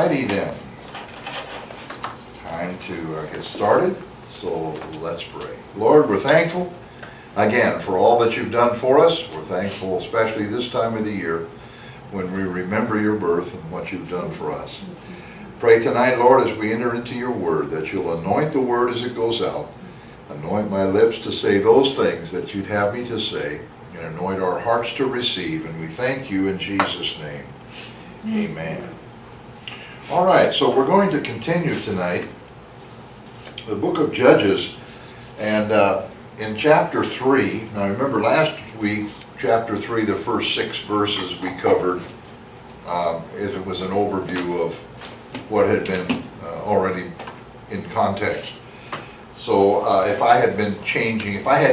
Alrighty then. Time to get started, so let's pray. Lord, we're thankful again for all that you've done for us. We're thankful especially this time of the year when we remember your birth and what you've done for us. Pray tonight, Lord, as we enter into your word, that you'll anoint the word as it goes out, anoint my lips to say those things that you'd have me to say, and anoint our hearts to receive. And we thank you in Jesus' name. Amen. All right, so we're going to continue tonight the book of Judges, and in chapter 3, now remember last week, chapter 3, the first 6 verses we covered, as it was an overview of what had been already in context. So if I had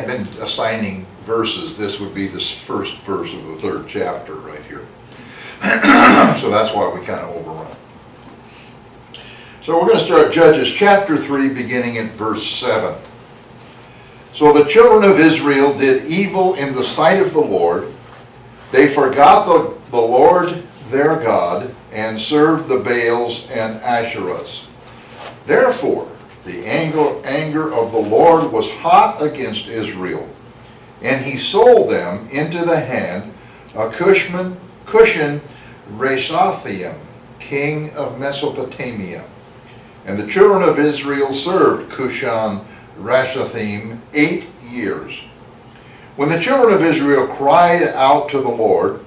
been assigning verses, this would be the first verse of the 3rd chapter right here. So that's why we kind of overrun. So we're going to start Judges chapter 3, beginning at verse 7. So the children of Israel did evil in the sight of the Lord. They forgot the Lord their God and served the Baals and Asherahs. Therefore, the anger of the Lord was hot against Israel, and he sold them into the hand of Cushan Rishathaim, king of Mesopotamia. And the children of Israel served Cushan Rishathaim 8 years. When the children of Israel cried out to the Lord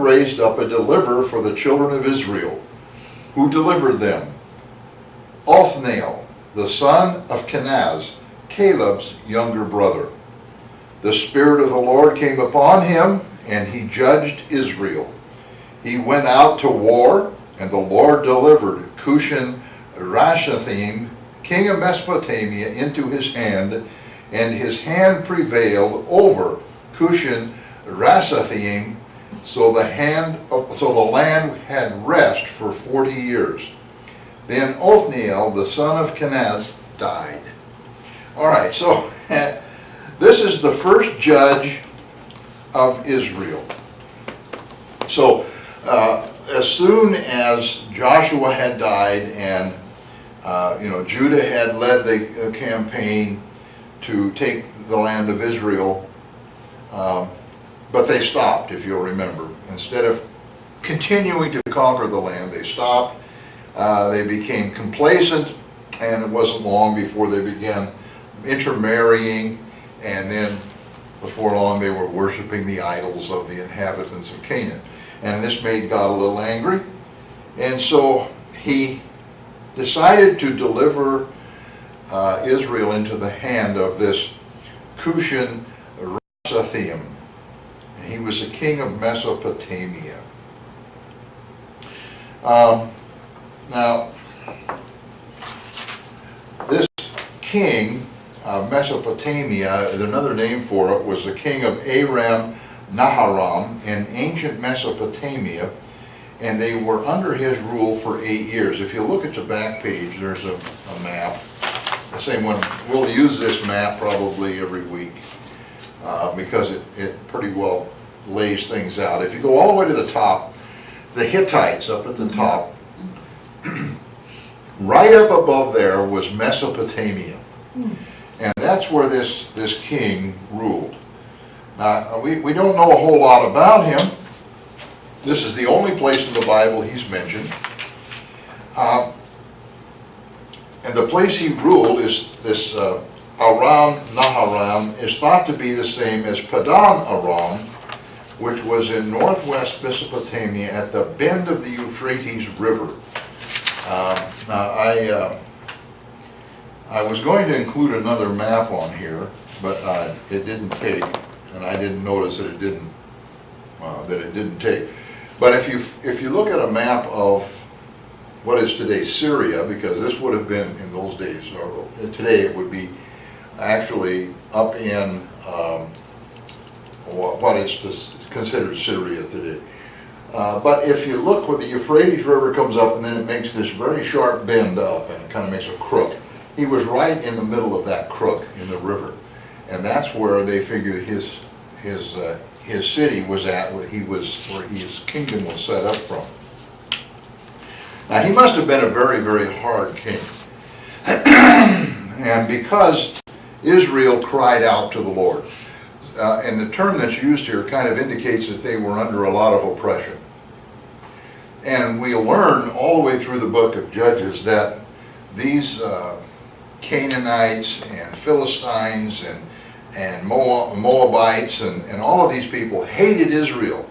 raised up a deliverer for the children of Israel, who delivered them. Othniel, the son of Kenaz, Caleb's younger brother. The Spirit of the Lord came upon him, and he judged Israel. He went out to war, and the Lord delivered Cushan Rishathaim, king of Mesopotamia, into his hand, and his hand prevailed over Cushan Rishathaim, so the land had rest for 40 years. Then Othniel, the son of Kenaz, died. All right, so this is the first judge of Israel. So as soon as Joshua had died and Judah had led the campaign to take the land of Israel, but they stopped, if you'll remember. Instead of continuing to conquer the land, they stopped. They became complacent, and it wasn't long before they began intermarrying, and then before long they were worshiping the idols of the inhabitants of Canaan. And this made God a little angry, and so he decided to deliver Israel into the hand of this Cushan Rishathaim. He was a king of Mesopotamia. Now, this king of Mesopotamia, another name for it, was the king of Aram Naharaim in ancient Mesopotamia, and they were under his rule for 8 years. If you look at the back page, there's a map, the same one. We'll use this map probably every week because it pretty well lays things out. If you go all the way to the top, the Hittites up at the top, right up above there was Mesopotamia, and that's where this king ruled. Now, we don't know a whole lot about him. This is the only place in the Bible he's mentioned. And the place he ruled is this Aram Naharaim is thought to be the same as Padan Aram, which was in northwest Mesopotamia at the bend of the Euphrates River. Now, I was going to include another map on here, but it didn't take, and I didn't notice that it didn't take. But if you look at a map of what is today Syria, because this would have been in those days, or today it would be actually up in what is considered Syria today. But if you look where the Euphrates River comes up and then it makes this very sharp bend up and it kind of makes a crook, he was right in the middle of that crook in the river. And that's where they figured his city was at, where his kingdom was set up from. Now, he must have been a very, very hard king. And because Israel cried out to the Lord, and the term that's used here kind of indicates that they were under a lot of oppression. And we learn all the way through the book of Judges that these Canaanites and Philistines and Moabites and all of these people hated Israel.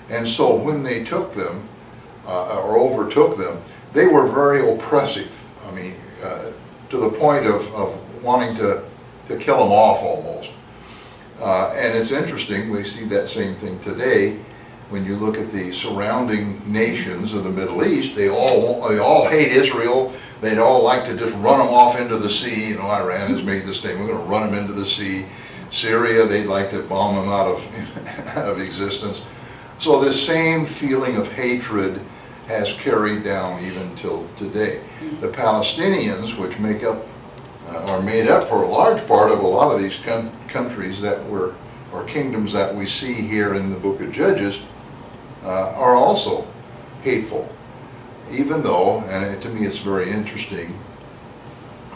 And so when they took them, or overtook them, they were very oppressive. I mean, to the point of wanting to kill them off almost. And it's interesting, we see that same thing today. When you look at the surrounding nations of the Middle East, they all hate Israel. They'd all like to just run them off into the sea. You know, Iran has made this statement, we're going to run them into the sea. Syria, they'd like to bomb them out of existence. So this same feeling of hatred has carried down even till today. The Palestinians, which make up, are made up for a large part of a lot of these countries that were, or kingdoms that we see here in the book of Judges, are also hateful. Even though, and to me it's very interesting,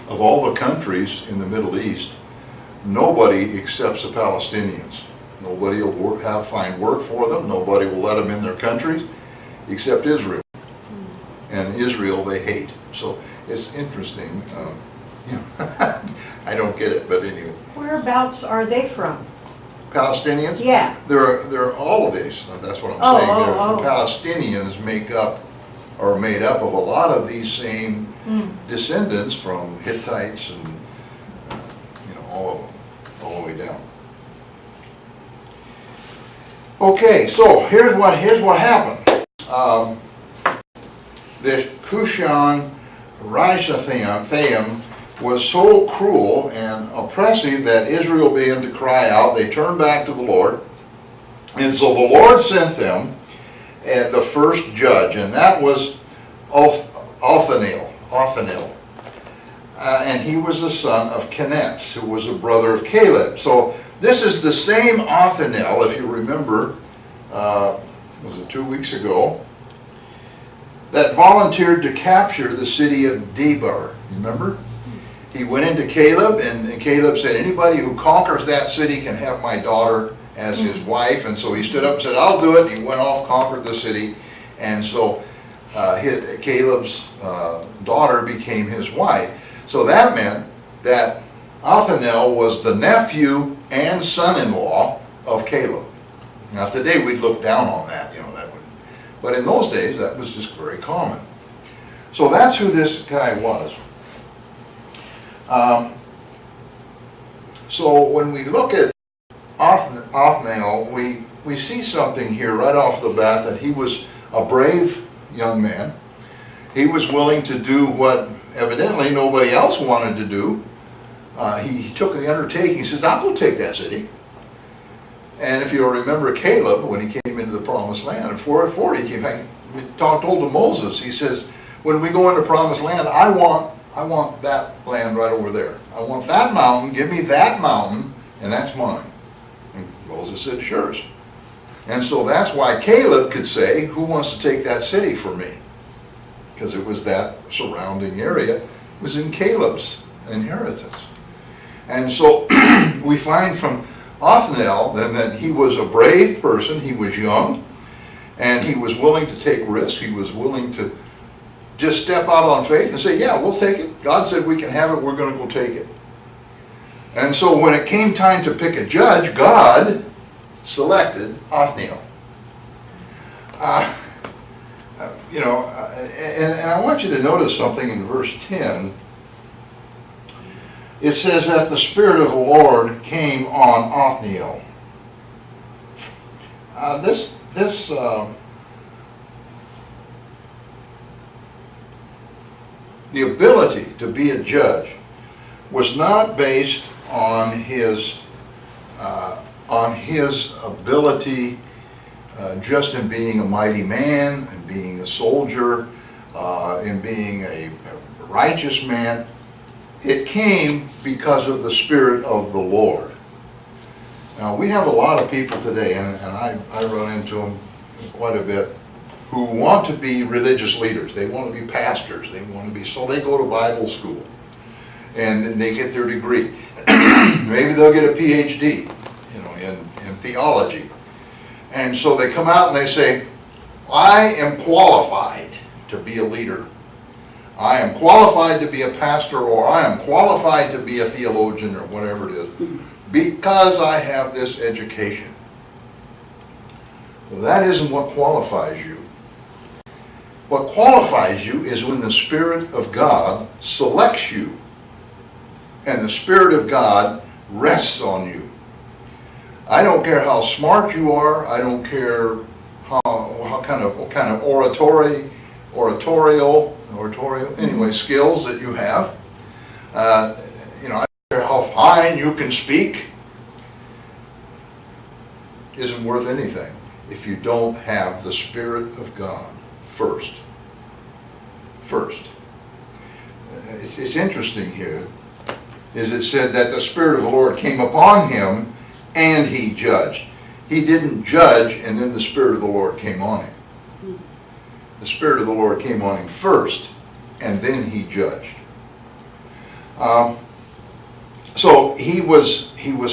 of all the countries in the Middle East, nobody accepts the Palestinians. Nobody will find work for them. Nobody will let them in their countries except Israel. And Israel they hate. So it's interesting. You know, I don't get it, but anyway. Whereabouts are they from? Palestinians? Yeah. They're all of these. That's what I'm saying. The Palestinians make up, or made up of a lot of these same descendants from Hittites and you know, all of them, all the way down. Okay, so here's what happened. This Cushan Rishathaim was so cruel and oppressive that Israel began to cry out. They turned back to the Lord. And so the Lord sent them the first judge, and that was Othniel. And he was the son of Kenetz, who was a brother of Caleb. So this is the same Othniel, if you remember, was it 2 weeks ago, that volunteered to capture the city of Debar. Remember? He went into Caleb, and Caleb said, anybody who conquers that city can have my daughter as his wife. And so he stood up and said, I'll do it. And he went off, conquered the city. And so Caleb's daughter became his wife. So that meant that Othniel was the nephew and son-in-law of Caleb. Now today we'd look down on that, you know, that would, but in those days that was just very common. So that's who this guy was. So when we look at Othniel, we see something here right off the bat, that he was a brave young man. He was willing to do what evidently nobody else wanted to do. He took the undertaking. He says, I'll go take that city. And if you'll remember Caleb, when he came into the promised land, in 440, he came back, told to Moses, he says, when we go into promised land, I want that land right over there. I want that mountain, give me that mountain, and that's mine. And Moses said, sure. And so that's why Caleb could say, who wants to take that city for me? Because it was that surrounding area. It was in Caleb's inheritance. And so we find from Othniel then that he was a brave person. He was young, and he was willing to take risks. He was willing to just step out on faith and say, yeah, we'll take it. God said we can have it, we're going to go take it. And so when it came time to pick a judge, God selected Othniel. You know, and I want you to notice something in verse 10. It says that the Spirit of the Lord came on Othniel. The ability to be a judge was not based on his ability just in being a mighty man, and being a soldier, in being a righteous man. It came because of the Spirit of the Lord. Now, we have a lot of people today, and I run into them quite a bit, who want to be religious leaders. They want to be pastors. They want to be, so they go to Bible school and then they get their degree. Maybe they'll get a PhD, in theology. And so they come out and they say, I am qualified to be a leader. I am qualified to be a pastor, or I am qualified to be a theologian, or whatever it is, because I have this education. Well, that isn't what qualifies you. What qualifies you is when the Spirit of God selects you, and the Spirit of God rests on you. I don't care how smart you are. I don't care what kind of oratorial, anyway, skills that you have. I don't care how fine you can speak. Isn't worth anything if you don't have the Spirit of God first. It's interesting here, is it said that the Spirit of the Lord came upon him and he judged. He didn't judge and then the Spirit of the Lord came on him. The Spirit of the Lord came on him first and then he judged. So he was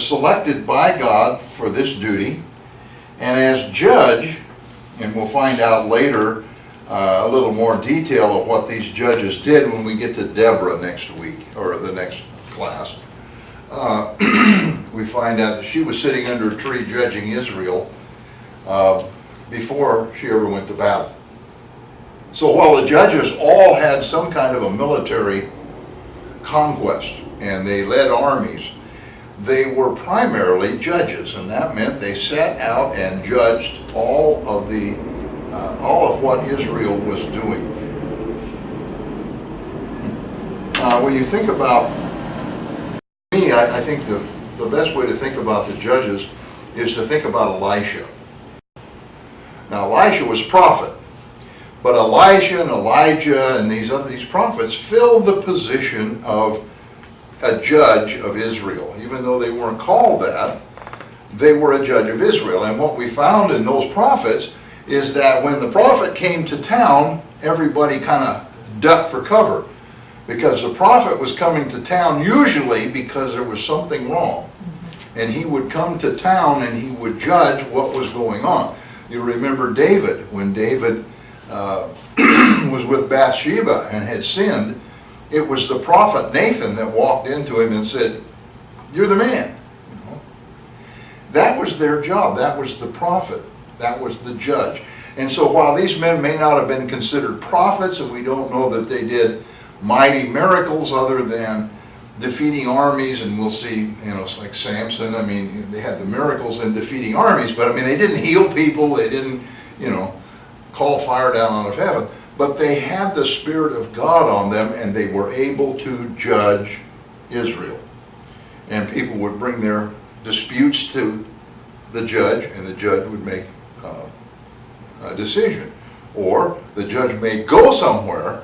selected by God for this duty, and as judge, and we'll find out later a little more detail of what these judges did when we get to Deborah next week, or the next class. We find out that she was sitting under a tree judging Israel before she ever went to battle. So while the judges all had some kind of a military conquest and they led armies, they were primarily judges, and that meant they sat out and judged all of what Israel was doing. When you think about me, I think the best way to think about the judges is to think about Elisha. Now, Elisha was a prophet, but Elisha and Elijah and these prophets filled the position of a judge of Israel. Even though they weren't called that, they were a judge of Israel. And what we found in those prophets is that when the prophet came to town, everybody kind of ducked for cover, because the prophet was coming to town usually because there was something wrong. And he would come to town and he would judge what was going on. You remember David, when David was with Bathsheba and had sinned, it was the prophet Nathan that walked into him and said, "You're the man." That was their job. That was the prophet. That was the judge. And so while these men may not have been considered prophets, and we don't know that they did mighty miracles other than defeating armies, and we'll see, it's like Samson, they had the miracles in defeating armies, but they didn't heal people, they didn't, call fire down out of heaven, but they had the Spirit of God on them, and they were able to judge Israel. And people would bring their disputes to the judge, and the judge would make a decision. Or the judge may go somewhere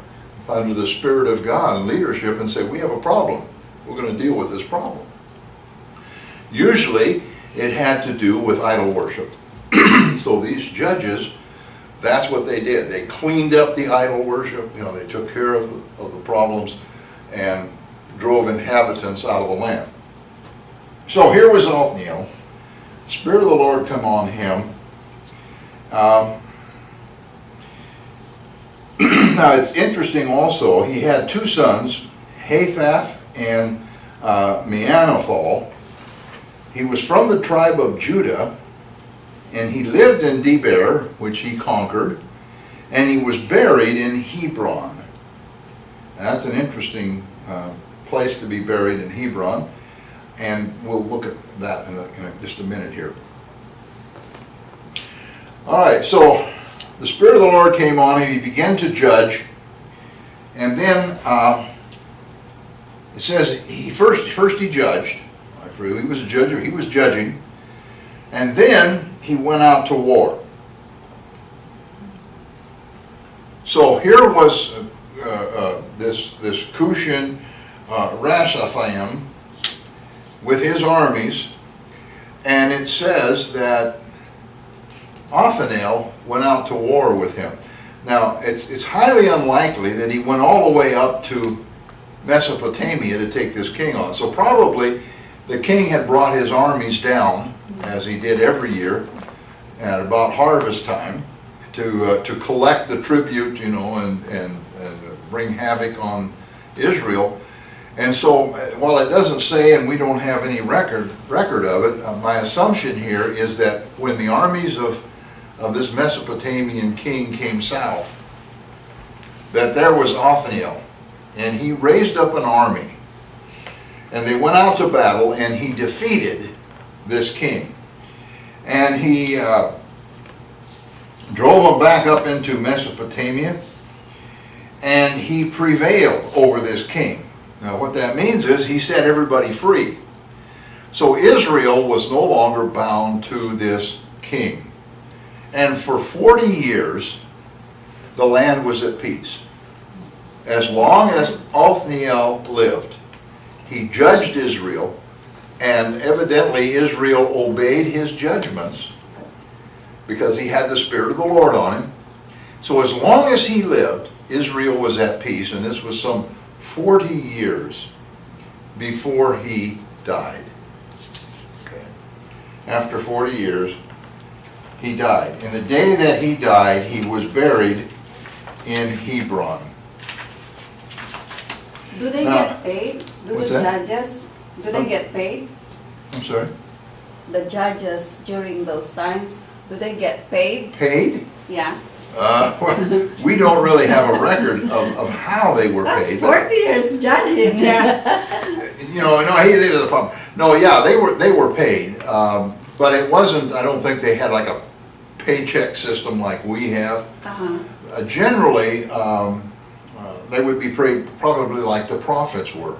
under the Spirit of God and leadership and say, we have a problem. We're going to deal with this problem. Usually it had to do with idol worship. So these judges, that's what they did. They cleaned up the idol worship. They took care of the problems and drove inhabitants out of the land. So here was Othniel. The Spirit of the Lord come on him. Now it's interesting also, he had two sons, Hathath and Meanothal. He was from the tribe of Judah, and he lived in Deber, which he conquered, and he was buried in Hebron. That's an interesting place to be buried in Hebron, and we'll look at that in just a minute here. All right, so the Spirit of the Lord came on him, he began to judge, and then it says first he judged. He was a judge, he was judging, and then he went out to war. So here was this Cushan Rashathaim with his armies, and it says that Othniel went out to war with him. Now, it's highly unlikely that he went all the way up to Mesopotamia to take this king on. So probably the king had brought his armies down, as he did every year, at about harvest time, to collect the tribute, you know, and bring havoc on Israel. And so, while it doesn't say, and we don't have any record of it, my assumption here is that when the armies of this Mesopotamian king came south, that there was Othniel, and he raised up an army, and they went out to battle, and he defeated this king. And he drove them back up into Mesopotamia, and he prevailed over this king. Now what that means is he set everybody free. So Israel was no longer bound to this king. And for 40 years, the land was at peace. As long as Othniel lived, he judged Israel, and evidently Israel obeyed his judgments because he had the Spirit of the Lord on him. So as long as he lived, Israel was at peace, and this was some 40 years before he died. Okay. After 40 years, he died. And the day that he died, he was buried in Hebron. Do they Now, get paid? Do what's the that? judges, do they get paid? I'm sorry? The judges during those times, do they get paid? Paid? Yeah. We don't really have a record of how they were That's paid. 40 years judging. You know, no, he is a problem. No, yeah, they were paid, but it wasn't. I don't think they had like a paycheck system like we have. Generally, they would be paid probably like the prophets were.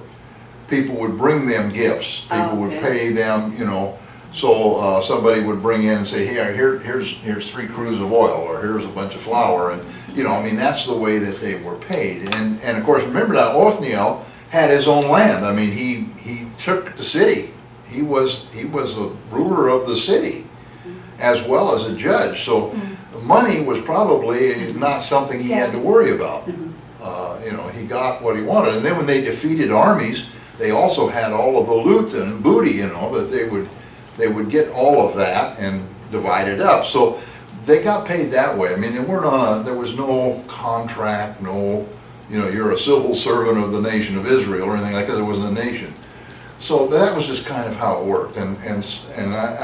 People would bring them gifts. People would pay them, you know. So somebody would bring in and say, hey, here's 3 crews of oil, or here's a bunch of flour, and you know, I mean, that's the way that they were paid. And of course, remember that Othniel had his own land. I mean, he took the city. He was a ruler of the city, as well as a judge. So money was probably not something he had to worry about. You know, he got what he wanted. And then when they defeated armies, they also had all of the loot and booty, you know, that they would get all of that and divide it up. So they got paid that way. I mean, they weren't on there was no contract, no, you know, you're a civil servant of the nation of Israel or anything like that. It wasn't a nation. So that was just kind of how it worked. And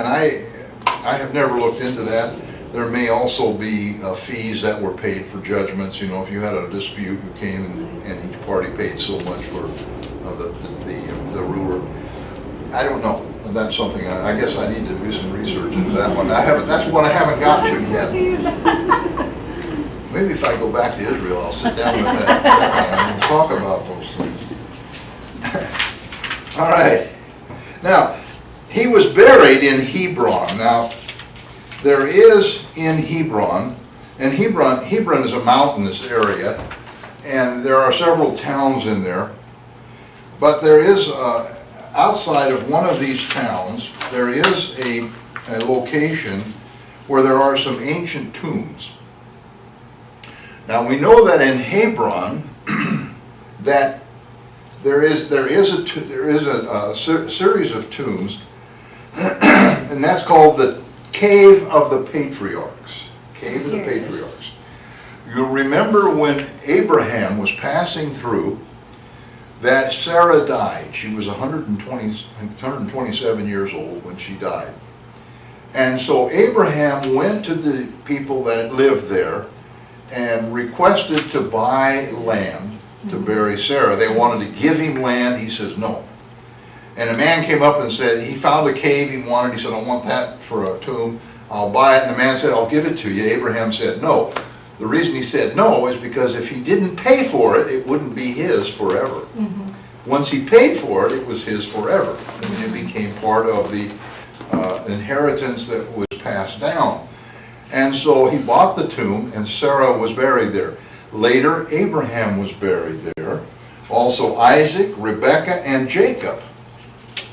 I have never looked into that. There may also be fees that were paid for judgments. You know, if you had a dispute, you came and each party paid so much for the ruler. I don't know. That's something I guess I need to do some research into that one. That's one I haven't got to yet. Maybe if I go back to Israel, I'll sit down with that and talk about those things. All right. Now, he was buried in Hebron. Now, there is in Hebron, and Hebron is a mountainous area, and there are several towns in there, but there is outside of one of these towns, there is a location where there are some ancient tombs. Now we know that in Hebron that there is a series of tombs, and that's called the Cave of the Patriarchs. Cave of the Patriarchs. You'll remember when Abraham was passing through, that Sarah died. She was 127 years old when she died. And so Abraham went to the people that lived there and requested to buy land to bury Sarah. They wanted to give him land. He says no. And a man came up and said, he found a cave he wanted. He said, I want that for a tomb. I'll buy it. And the man said, I'll give it to you. Abraham said no. The reason he said no is because if he didn't pay for it, it wouldn't be his forever. Once he paid for it, it was his forever. I mean, it became part of the inheritance that was passed down. And so he bought the tomb, and Sarah was buried there. Later, Abraham was buried there. Also, Isaac, Rebekah, and Jacob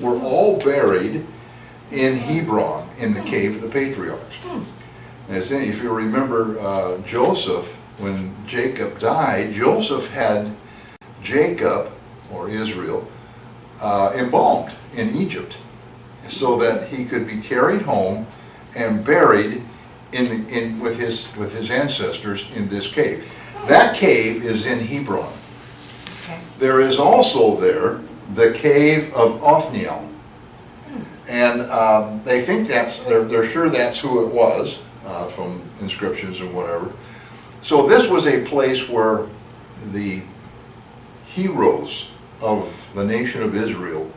were all buried in Hebron, in the Cave of the Patriarchs. And if you remember Joseph, when Jacob died, Joseph had Jacob, or Israel, embalmed in Egypt so that he could be carried home and buried with his ancestors in this cave. That cave is in Hebron. Okay. There is also there the cave of Othniel. And they think they're sure that's who it was, from inscriptions and whatever. So this was a place where the heroes of the nation of Israel,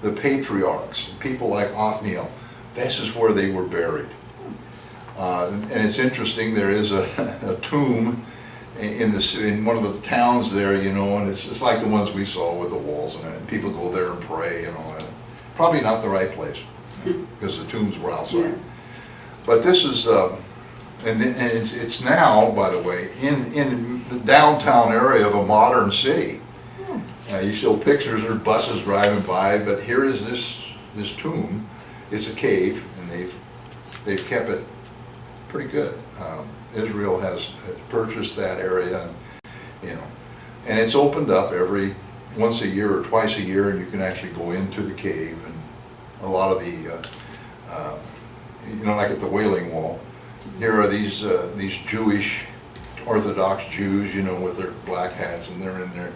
the patriarchs, people like Othniel, this is where they were buried. And it's interesting, there is a tomb in one of the towns there, you know, and it's like the ones we saw with the walls, and people go there and pray, you know. Probably not the right place, because the tombs were outside. Yeah. But this is, and it's now, by the way, in the downtown area of a modern city. You show pictures, there are buses driving by, but here is this tomb. It's a cave, and they've kept it pretty good. Israel has purchased that area, and, you know, and it's opened up once a year or twice a year, and you can actually go into the cave. And a lot of the, you know, like at the Wailing Wall, here are these Jewish, Orthodox Jews, you know, with their black hats, and they're in there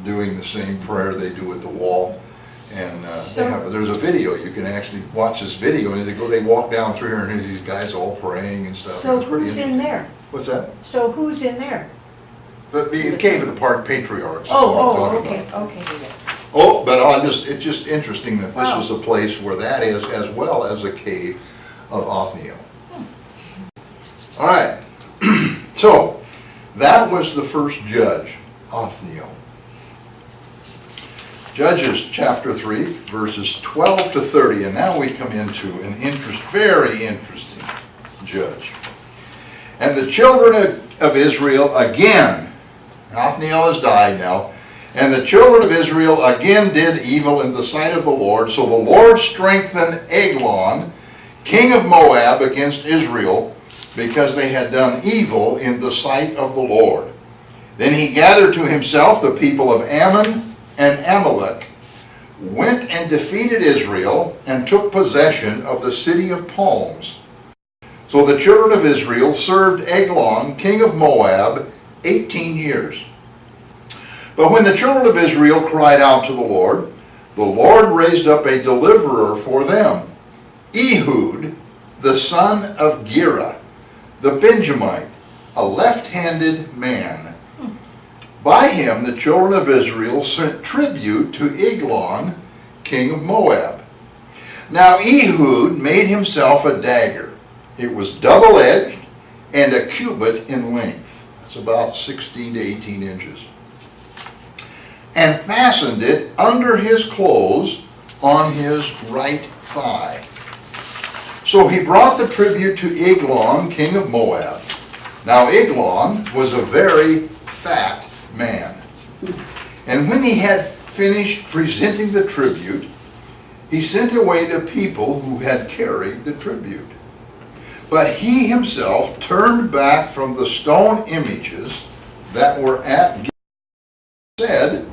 doing the same prayer they do at the wall. And there's a video, you can actually watch this video, and they walk down through here, and there's these guys all praying and stuff. So It's pretty who's in interesting. there? What's that? So who's in there? The Cave of the Park Patriarchs is what I'm talking okay, about. okay. Oh, but it's just interesting that this Wow. was a place where that is, as well as the cave of Othniel. All right, so that was the first judge, Othniel. Judges chapter 3, verses 12 to 30, and now we come into an very interesting judge. And the children of Israel again, Othniel has died now, and the children of Israel again did evil in the sight of the Lord. So the Lord strengthened Eglon, king of Moab, against Israel, because they had done evil in the sight of the Lord. Then he gathered to himself the people of Ammon and Amalek, went and defeated Israel, and took possession of the city of palms. So the children of Israel served Eglon, king of Moab, 18 years. But when the children of Israel cried out to the Lord raised up a deliverer for them, Ehud, the son of Gera, the Benjamite, a left-handed man. By him the children of Israel sent tribute to Eglon, king of Moab. Now Ehud made himself a dagger. It was double-edged and a cubit in length. That's about 16 to 18 inches. And fastened it under his clothes on his right thigh. So he brought the tribute to Eglon, king of Moab. Now Eglon was a very fat man. And when he had finished presenting the tribute, he sent away the people who had carried the tribute. But he himself turned back from the stone images that were at Gilgal, and said,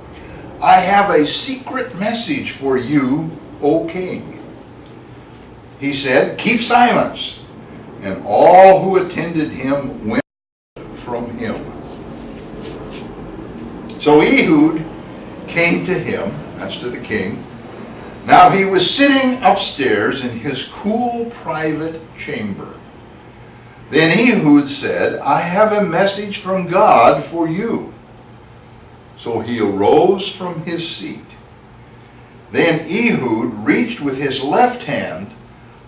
I have a secret message for you, O king. He said, keep silence. And all who attended him went from him. So Ehud came to him, that's to the king. Now he was sitting upstairs in his cool private chamber. Then Ehud said, I have a message from God for you. So he arose from his seat. Then Ehud reached with his left hand,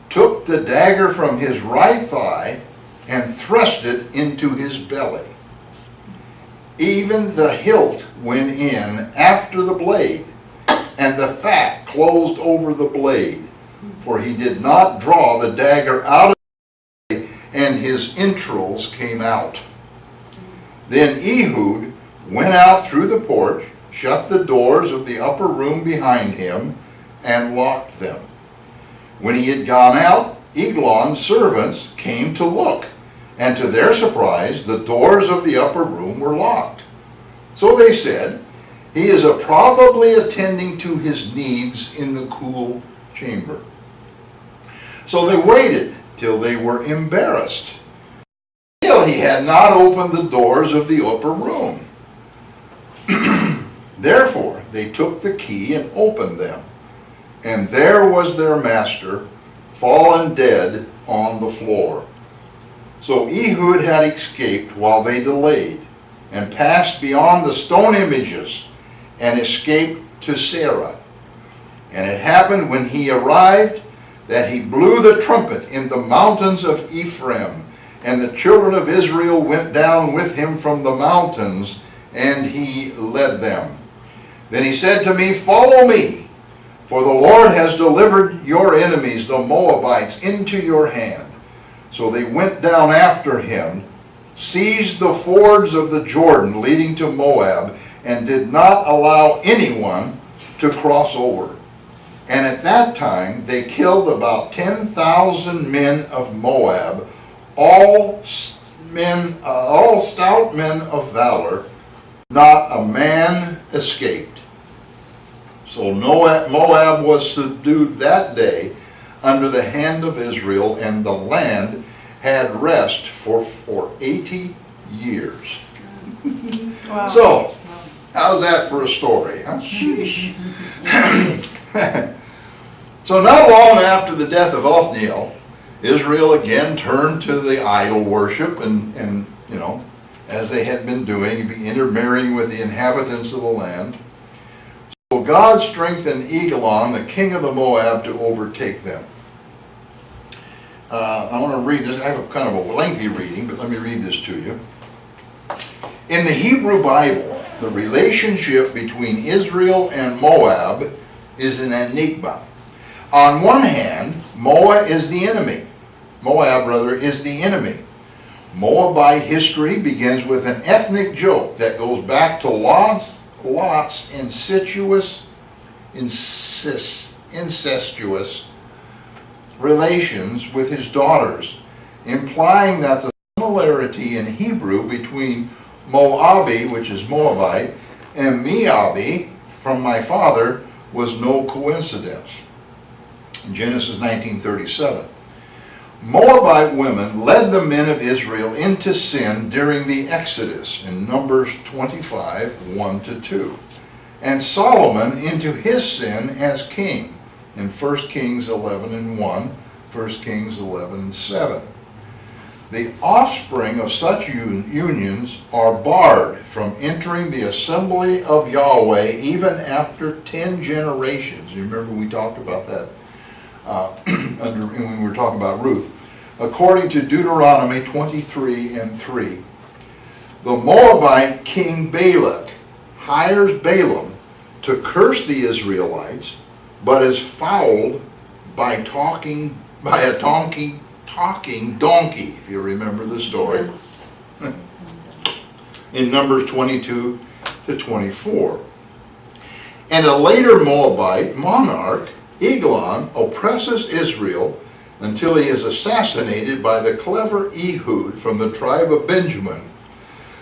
took the dagger from his right thigh, and thrust it into his belly. Even the hilt went in after the blade, and the fat closed over the blade, for he did not draw the dagger out of the belly, and his entrails came out. Then Ehud went out through the porch, shut the doors of the upper room behind him, and locked them. When he had gone out, Eglon's servants came to look, and to their surprise, the doors of the upper room were locked. So they said, "He is probably attending to his needs in the cool chamber." So they waited till they were embarrassed, till he had not opened the doors of the upper room. Therefore they took the key and opened them, and there was their master, fallen dead on the floor. So Ehud had escaped while they delayed, and passed beyond the stone images, and escaped to Sarah. And it happened when he arrived that he blew the trumpet in the mountains of Ephraim, and the children of Israel went down with him from the mountains, and he led them. Then he said to me, "Follow me, for the Lord has delivered your enemies, the Moabites, into your hand." So they went down after him, seized the fords of the Jordan leading to Moab, and did not allow anyone to cross over. And at that time they killed about 10,000 men of Moab, all stout men of valor. Not a man escaped. So Moab was subdued that day under the hand of Israel, and the land had rest for 80 years. Wow. So, how's that for a story, huh? So not long after the death of Othniel, Israel again turned to the idol worship, and as they had been doing, intermarrying with the inhabitants of the land. So God strengthened Eglon, the king of the Moab, to overtake them. I want to read this. I have a kind of a lengthy reading, but let me read this to you. In the Hebrew Bible, the relationship between Israel and Moab is an enigma. On one hand, Moab is the enemy. Moabite history begins with an ethnic joke that goes back to Lot's incestuous relations with his daughters, implying that the similarity in Hebrew between Moabi, which is Moabite, and Meabi, from my father, was no coincidence. In Genesis 19:37. Moabite women led the men of Israel into sin during the Exodus in Numbers 25, 1-2, and Solomon into his sin as king in 1 Kings 11:1, 1 Kings 11:7. The offspring of such unions are barred from entering the assembly of Yahweh even after 10 generations. You remember we talked about that when we were talking about Ruth. According to Deuteronomy 23:3, the Moabite king Balak hires Balaam to curse the Israelites, but is fouled by a talking donkey, if you remember the story, in Numbers 22-24. And a later Moabite monarch, Eglon, oppresses Israel until he is assassinated by the clever Ehud from the tribe of Benjamin.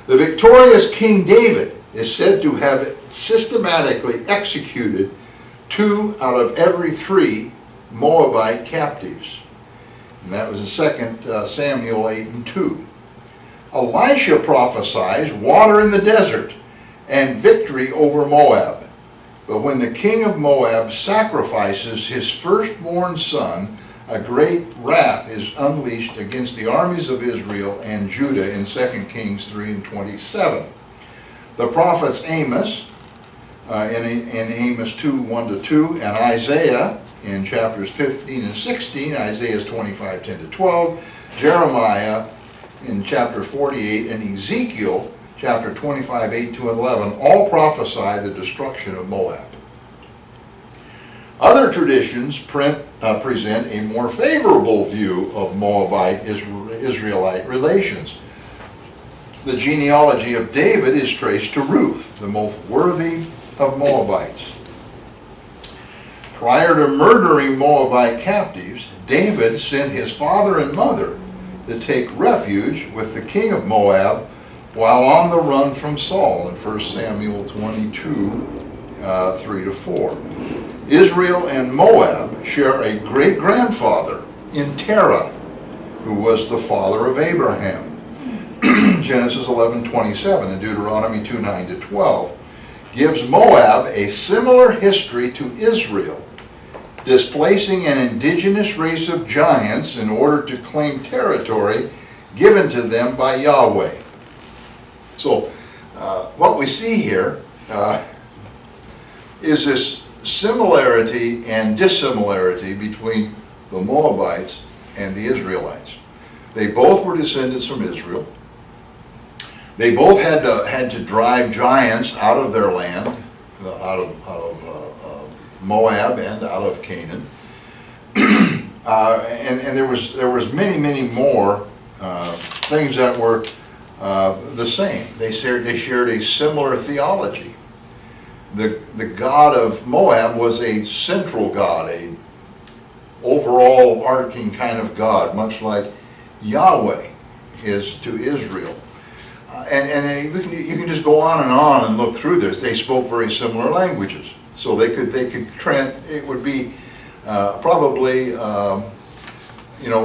The victorious King David is said to have systematically executed 2 out of every 3 Moabite captives. And that was in 2 Samuel 8:2. Elisha prophesies water in the desert and victory over Moab. But when the king of Moab sacrifices his firstborn son, a great wrath is unleashed against the armies of Israel and Judah in 2 Kings 3:27. The prophets Amos, in Amos 2:1-2, and Isaiah in chapters 15 and 16, Isaiah 25:10-12, Jeremiah in chapter 48, and Ezekiel chapter 25, 8-11, all prophesy the destruction of Moab. Other traditions present a more favorable view of Moabite-Israelite relations. The genealogy of David is traced to Ruth, the most worthy of Moabites. Prior to murdering Moabite captives, David sent his father and mother to take refuge with the king of Moab while on the run from Saul in 1 Samuel 22, 3 to 4. Israel and Moab share a great-grandfather in Terah, who was the father of Abraham. Genesis 11:27 and Deuteronomy 2:9 to 12 gives Moab a similar history to Israel, displacing an indigenous race of giants in order to claim territory given to them by Yahweh. So what we see here is this similarity and dissimilarity between the Moabites and the Israelites. They both were descendants from Israel. They both had to drive giants out of their land, out of Moab and out of Canaan. And there was many more things that were the same. They shared a similar theology. The god of Moab was a central god, a overall arcing kind of god, much like Yahweh is to Israel. And you can just go on and look through this. They spoke very similar languages, so it would be probably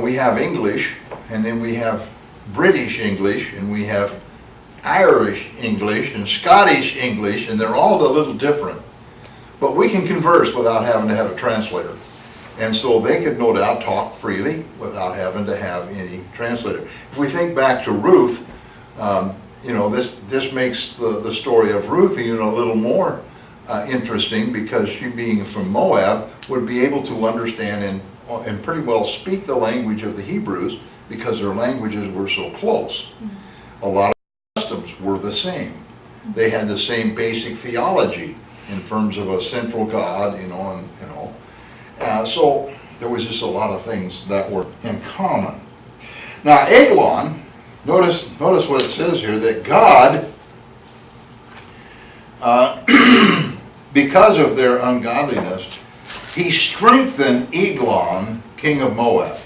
we have English, and then we have British English, and we have Irish English and Scottish English, and they're all a little different. But we can converse without having to have a translator. And so they could no doubt talk freely without having to have any translator. If we think back to Ruth, this makes the story of Ruth even a little more interesting, because she, being from Moab, would be able to understand and pretty well speak the language of the Hebrews, because their languages were so close. A lot of customs were the same. They had the same basic theology in terms of a central God, so there was just a lot of things that were in common. Now Eglon, notice what it says here, that God, because of their ungodliness, he strengthened Eglon, king of Moab.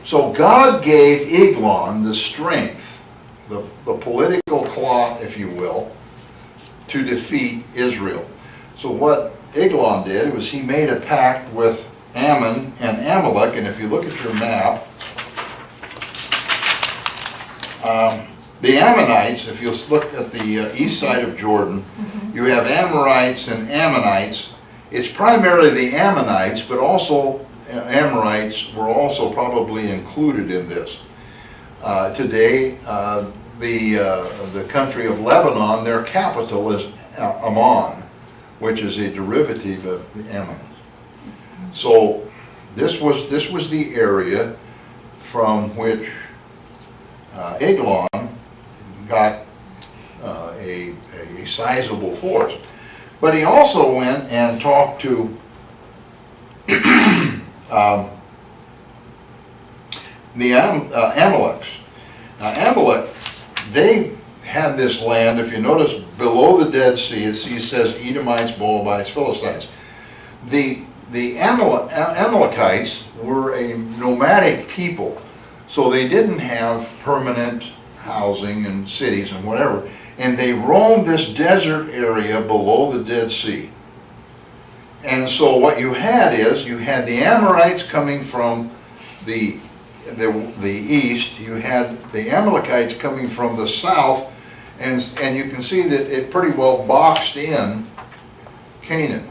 So God gave Eglon the strength, the political clout, if you will, to defeat Israel. So what Eglon did was he made a pact with Ammon and Amalek, and if you look at your map, the Ammonites, if you look at the east side of Jordan, you have Amorites and Ammonites. It's primarily the Ammonites, but also Amorites were also probably included in this. Today, the country of Lebanon, their capital is Ammon, which is a derivative of the Ammon. So this was the area from which Eglon got a sizable force. But he also went and talked to the Amaleks. Now Amalek, they had this land, if you notice below the Dead Sea, he says Edomites, Moabites, Philistines. The Amalekites were a nomadic people, so they didn't have permanent housing and cities and whatever, and they roamed this desert area below the Dead Sea. And so what you had is, you had the Amorites coming from the east, you had the Amalekites coming from the south, and you can see that it pretty well boxed in Canaan.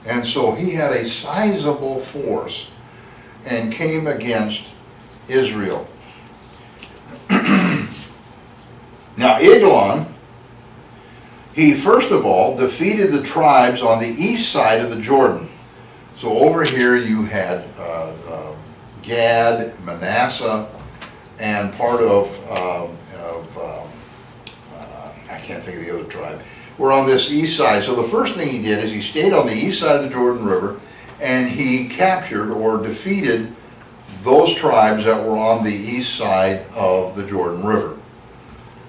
And so he had a sizable force and came against Israel. Now Eglon, he first of all defeated the tribes on the east side of the Jordan. So over here you had Gad, Manasseh, and part of I can't think of the other tribe. We're on this east side. So the first thing he did is he stayed on the east side of the Jordan River, and he captured or defeated those tribes that were on the east side of the Jordan River.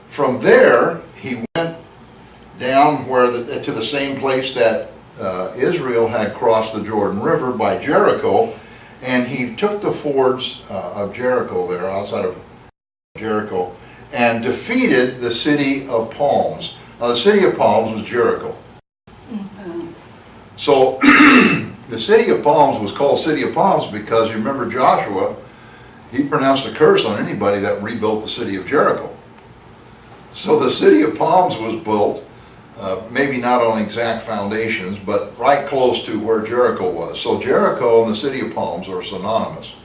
From there, he went down to the same place that Israel had crossed the Jordan River by Jericho, and he took the fords of Jericho there, outside of Jericho, and defeated the city of palms. Now the city of palms was Jericho. So the city of palms was called city of palms because you remember Joshua, he pronounced a curse on anybody that rebuilt the city of Jericho. So the city of palms was built, maybe not on exact foundations, but right close to where Jericho was. So Jericho and the city of palms are synonymous.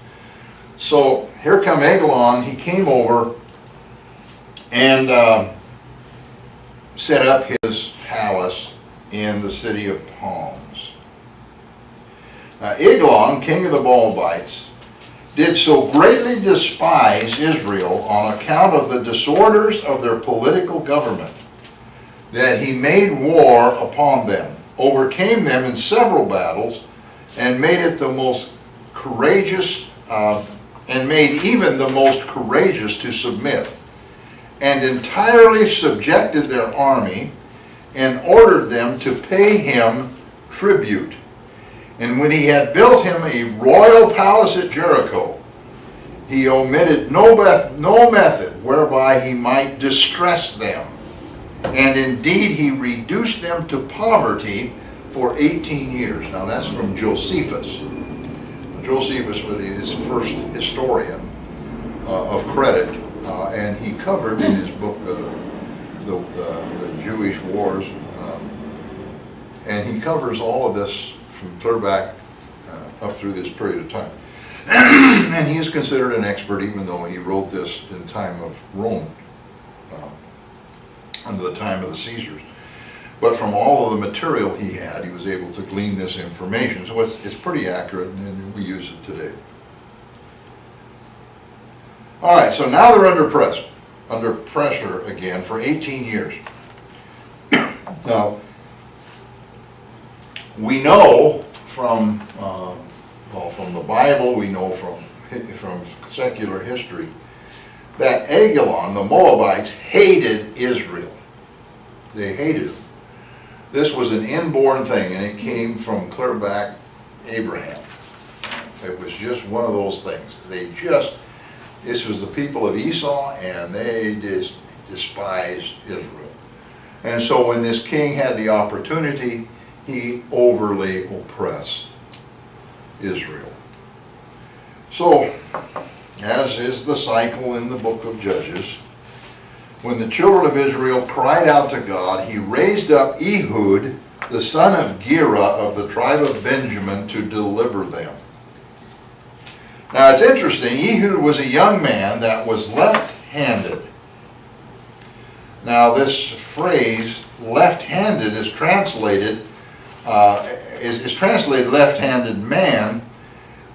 So here come Eglon, he came over and set up his palace in the city of palms. Now Eglon, king of the Moabites, did so greatly despise Israel on account of the disorders of their political government, that he made war upon them, overcame them in several battles, and made it the most courageous, and made even the most courageous to submit, and entirely subjected their army, and ordered them to pay him tribute. And when he had built him a royal palace at Jericho, he omitted no method whereby he might distress them. And indeed he reduced them to poverty for 18 years. Now that's from Josephus. Josephus was his first historian of credit, and he covered in his book the Jewish Wars, and he covers all of this from clear back up through this period of time. And he is considered an expert, even though he wrote this in the time of Rome, under the time of the Caesars. But from all of the material he had, he was able to glean this information. So it's pretty accurate, and we use it today. All right, so now they're under pressure again for 18 years. Now, we know from from the Bible, we know from secular history, that Eglon, the Moabites, hated Israel. They hated him. This was an inborn thing, and it came from clear back Abraham. It was just one of those things. This was the people of Esau, and they despised Israel. And so when this king had the opportunity, he overly oppressed Israel. So, as is the cycle in the book of Judges, when the children of Israel cried out to God, he raised up Ehud, the son of Gera of the tribe of Benjamin, to deliver them. Now it's interesting, Ehud was a young man that was left-handed. Now this phrase, left-handed, is translated left-handed man,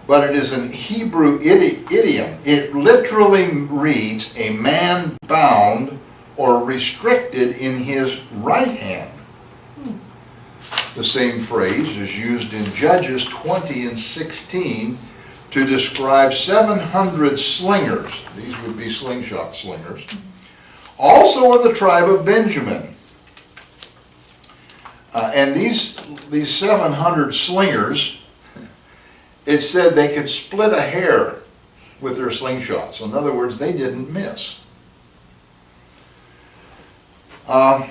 but it is an Hebrew idiom. It literally reads a man bound or restricted in his right hand. The same phrase is used in Judges 20 and 16 to describe 700 slingers. These would be slingshot slingers. Also of the tribe of Benjamin. And these 700 slingers, it said they could split a hair with their slingshots. In other words, they didn't miss. Now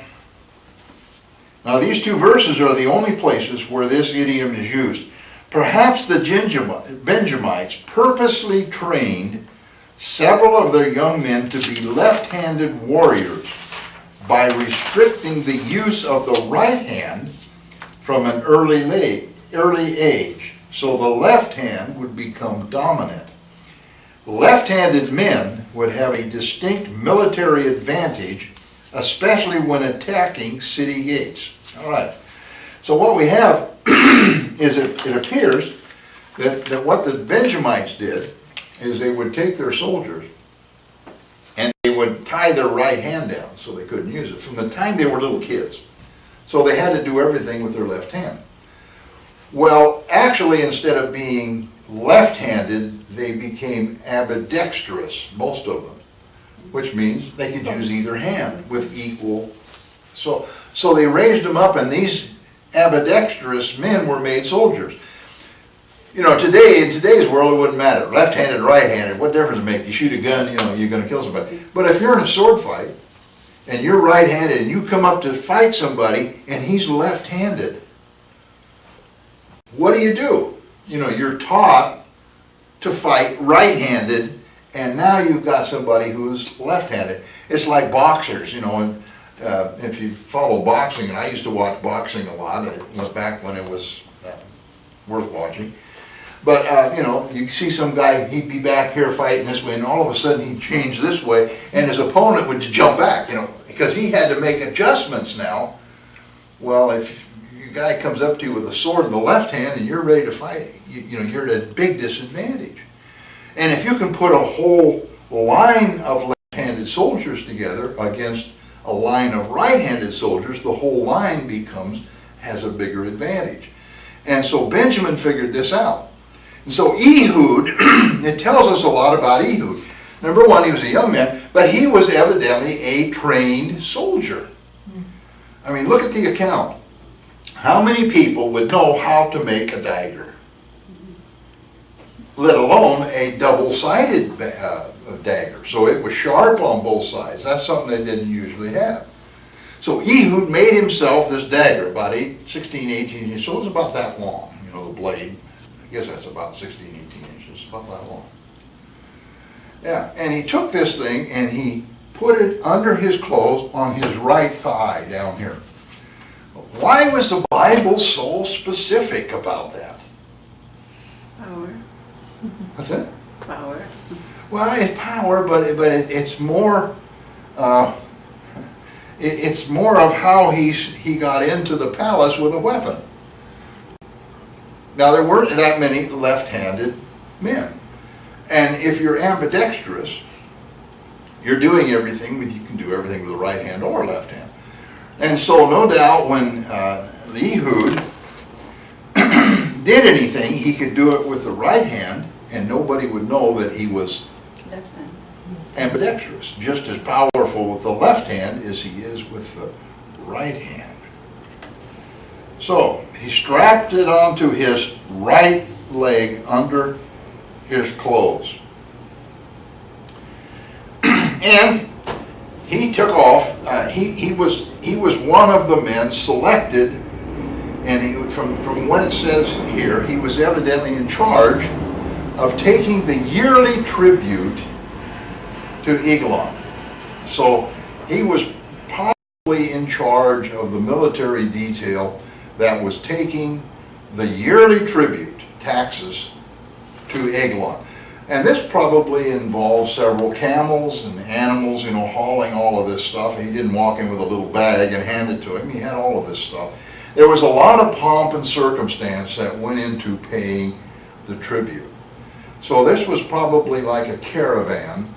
these two verses are the only places where this idiom is used. Perhaps the Benjamites purposely trained several of their young men to be left-handed warriors by restricting the use of the right hand from an early age, so the left hand would become dominant. Left-handed men would have a distinct military advantage, especially when attacking city gates. All right, so what we have is it appears that what the Benjamites did is they would take their soldiers and they would tie their right hand down so they couldn't use it from the time they were little kids. So they had to do everything with their left hand. Well, actually, instead of being left-handed, they became ambidextrous, most of them, which means they could use either hand with equal. So they raised them up, and these ambidextrous men were made soldiers. You know, today, in today's world, it wouldn't matter. Left-handed, right-handed, what difference does it make? You shoot a gun, you know, you're gonna kill somebody. But if you're in a sword fight, and you're right-handed, and you come up to fight somebody, and he's left-handed, what do? You know, you're taught to fight right-handed, and now you've got somebody who's left-handed. It's like boxers, you know, and if you follow boxing, and I used to watch boxing a lot, it was back when it was worth watching. But, you know, you see some guy, he'd be back here fighting this way, and all of a sudden he'd change this way, and his opponent would jump back, you know, because he had to make adjustments now. Well, if your guy comes up to you with a sword in the left hand and you're ready to fight, you know, you're at a big disadvantage. And if you can put a whole line of left-handed soldiers together against a line of right-handed soldiers, the whole line has a bigger advantage. And so Benjamin figured this out. And so Ehud, it tells us a lot about Ehud. Number one, he was a young man, but he was evidently a trained soldier. I mean, look at the account. How many people would know how to make a dagger? Let alone a double-sided dagger. So it was sharp on both sides. That's something they didn't usually have. So Ehud made himself this dagger, about 16, 18 inches, so it was about that long, you know, the blade. I guess that's about 16, 18 inches, about that long. Yeah, and he took this thing and he put it under his clothes on his right thigh down here. Why was the Bible so specific about that? Power. What's that? Power. Well, it's power, but it's more. It's more of how he got into the palace with a weapon. Now, there weren't that many left-handed men. And if you're ambidextrous, you're doing everything you can do everything with the right hand or left hand. And so no doubt when Ehud did anything, he could do it with the right hand, and nobody would know that he was Left hand. ambidextrous, just as powerful with the left hand as he is with the right hand. So he strapped it onto his right leg under his clothes. And he took off. He was one of the men selected, and from what it says here, he was evidently in charge of taking the yearly tribute to Eglon. So he was probably in charge of the military detail that was taking the yearly tribute, taxes, to Eglon. And this probably involved several camels and animals, you know, hauling all of this stuff. He didn't walk in with a little bag and hand it to him. He had all of this stuff. There was a lot of pomp and circumstance that went into paying the tribute. So this was probably like a caravan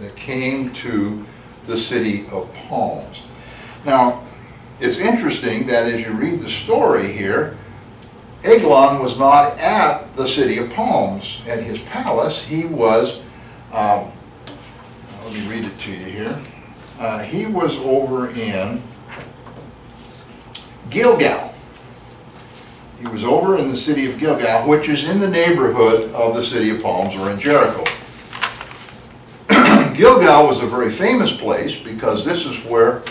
that came to the city of Palms. Now, it's interesting that as you read the story here, Eglon was not at the city of Palms, at his palace. He was, let me read it to you here. He was over in Gilgal. He was over in the city of Gilgal, which is in the neighborhood of the city of Palms, or in Jericho. Gilgal was a very famous place because this is where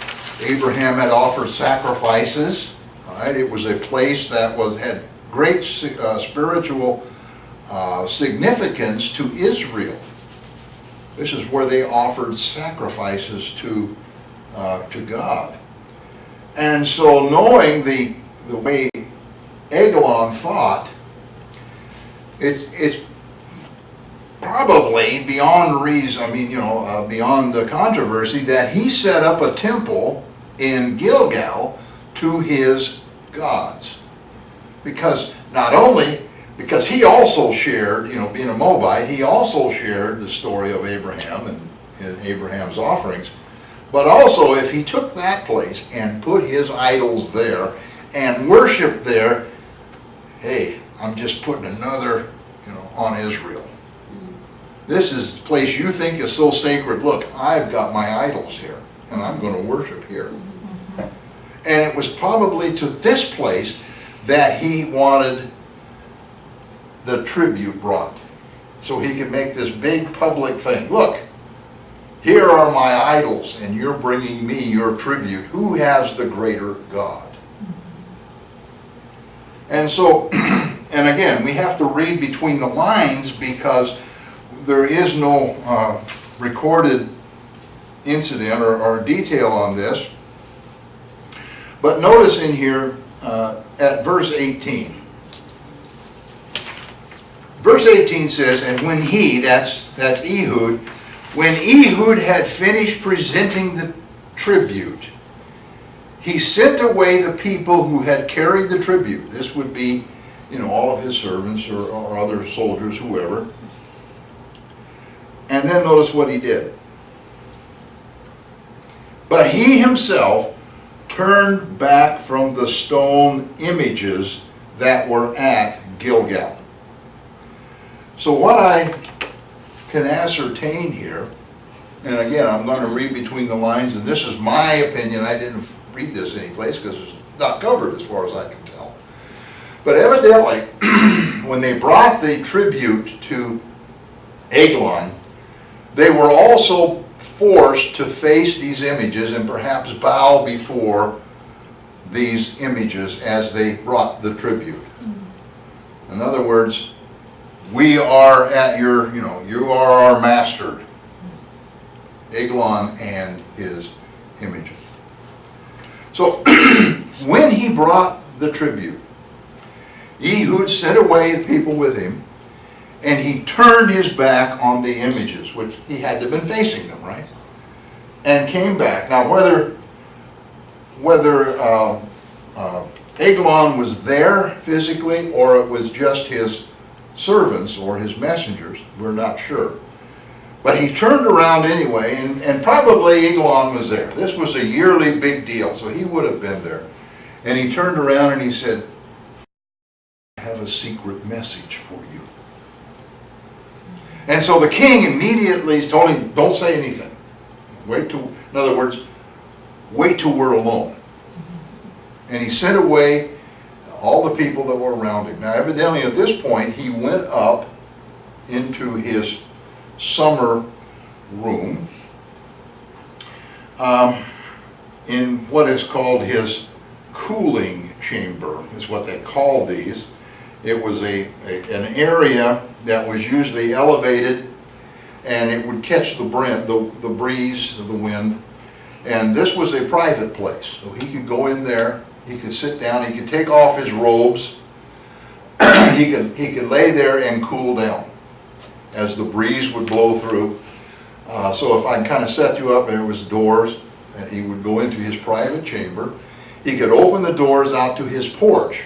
Abraham had offered sacrifices. Right? It was a place that had great spiritual significance to Israel. This is where they offered sacrifices to God. And so knowing the way Eglon thought, it's probably beyond reason, I mean, you know, beyond the controversy, that he set up a temple in Gilgal to his gods. Because not only, because he also shared, you know, being a Moabite, he also shared the story of Abraham and Abraham's offerings. But also, if he took that place and put his idols there and worshiped there, hey, I'm just putting another, you know, on Israel. This is the place you think is so sacred. Look, I've got my idols here, and I'm going to worship here. And it was probably to this place that he wanted the tribute brought. So he could make this big public thing. Look, here are my idols, and you're bringing me your tribute. Who has the greater God? And so, and again, we have to read between the lines because there is no recorded incident or detail on this. But notice in here at verse 18. Verse 18 says, and when he, that's Ehud, when Ehud had finished presenting the tribute, he sent away the people who had carried the tribute. This would be, all of his servants or other soldiers, whoever. And then notice what he did. But he himself turned back from the stone images that were at Gilgal. So what I can ascertain here, and again, I'm going to read between the lines, and this is my opinion. I didn't read this anyplace because it's not covered as far as I can tell. But evidently, when they brought the tribute to Eglon, they were also forced to face these images and perhaps bow before these images as they brought the tribute. In other words, we are at your, you are our master, Eglon and his images. So when he brought the tribute, Ehud sent away the people with him, and he turned his back on the images, which he had to have been facing them, right? And came back. Now whether Eglon was there physically or it was just his servants or his messengers, we're not sure. But he turned around anyway, and probably Eglon was there. This was a yearly big deal, so he would have been there. And he turned around and he said, I have a secret message for you. And so the king immediately told him, don't say anything. In other words, wait till we're alone. And he sent away all the people that were around him. Now evidently at this point he went up into his summer room in what is called his cooling chamber, is what they call these. It was an area that was usually elevated, and it would catch the breeze of the wind. And this was a private place, so he could go in there, he could sit down, he could take off his robes, he could lay there and cool down as the breeze would blow through. So if I kind of set you up, there was doors, and he would go into his private chamber. He could open the doors out to his porch,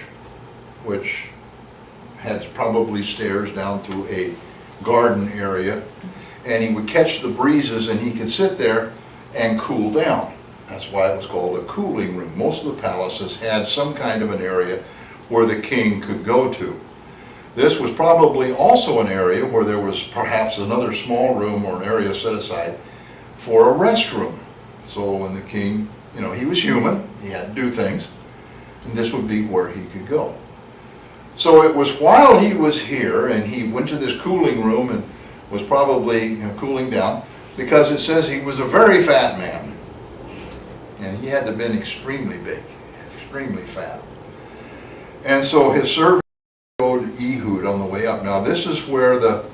which had probably stairs down to a garden area, and he would catch the breezes and he could sit there and cool down. That's why it was called a cooling room. Most of the palaces had some kind of an area where the king could go to. This was probably also an area where there was perhaps another small room or an area set aside for a restroom. So when the king, he was human, he had to do things, and this would be where he could go. So it was while he was here, and he went to this cooling room and was probably cooling down, because it says he was a very fat man. And he had to have been extremely big, extremely fat. And so his servant showed Ehud on the way up. Now this is where the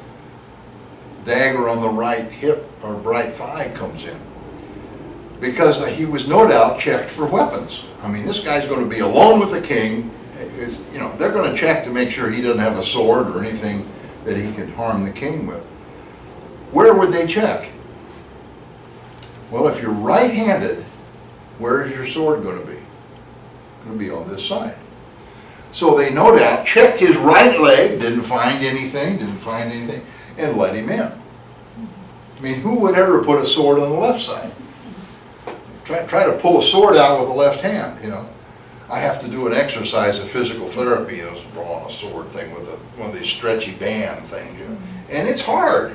dagger on the right hip or right thigh comes in, because he was no doubt checked for weapons. I mean, this guy's going to be alone with the king. They're going to check to make sure he doesn't have a sword or anything that he could harm the king with. Where would they check? Well, if you're right-handed, where is your sword going to be? It's going to be on this side. So they no doubt checked his right leg, didn't find anything, and let him in. I mean, who would ever put a sword on the left side? Try to pull a sword out with the left hand, I have to do an exercise of physical therapy, drawing a sword thing with one of these stretchy band things, And it's hard,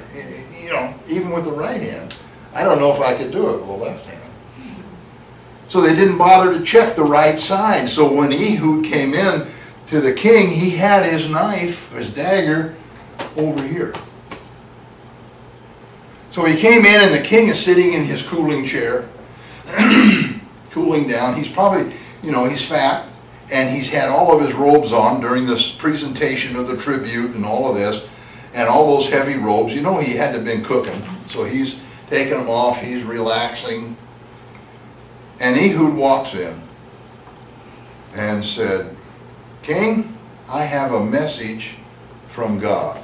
even with the right hand. I don't know if I could do it with the left hand. So they didn't bother to check the right side. So when Ehud came in to the king, he had his knife, his dagger, over here. So he came in and the king is sitting in his cooling chair, cooling down. He's probably, he's fat, and he's had all of his robes on during this presentation of the tribute and all of this, and all those heavy robes. He had to have been cooking, so he's taking them off, he's relaxing. And Ehud walks in and said, "King, I have a message from God."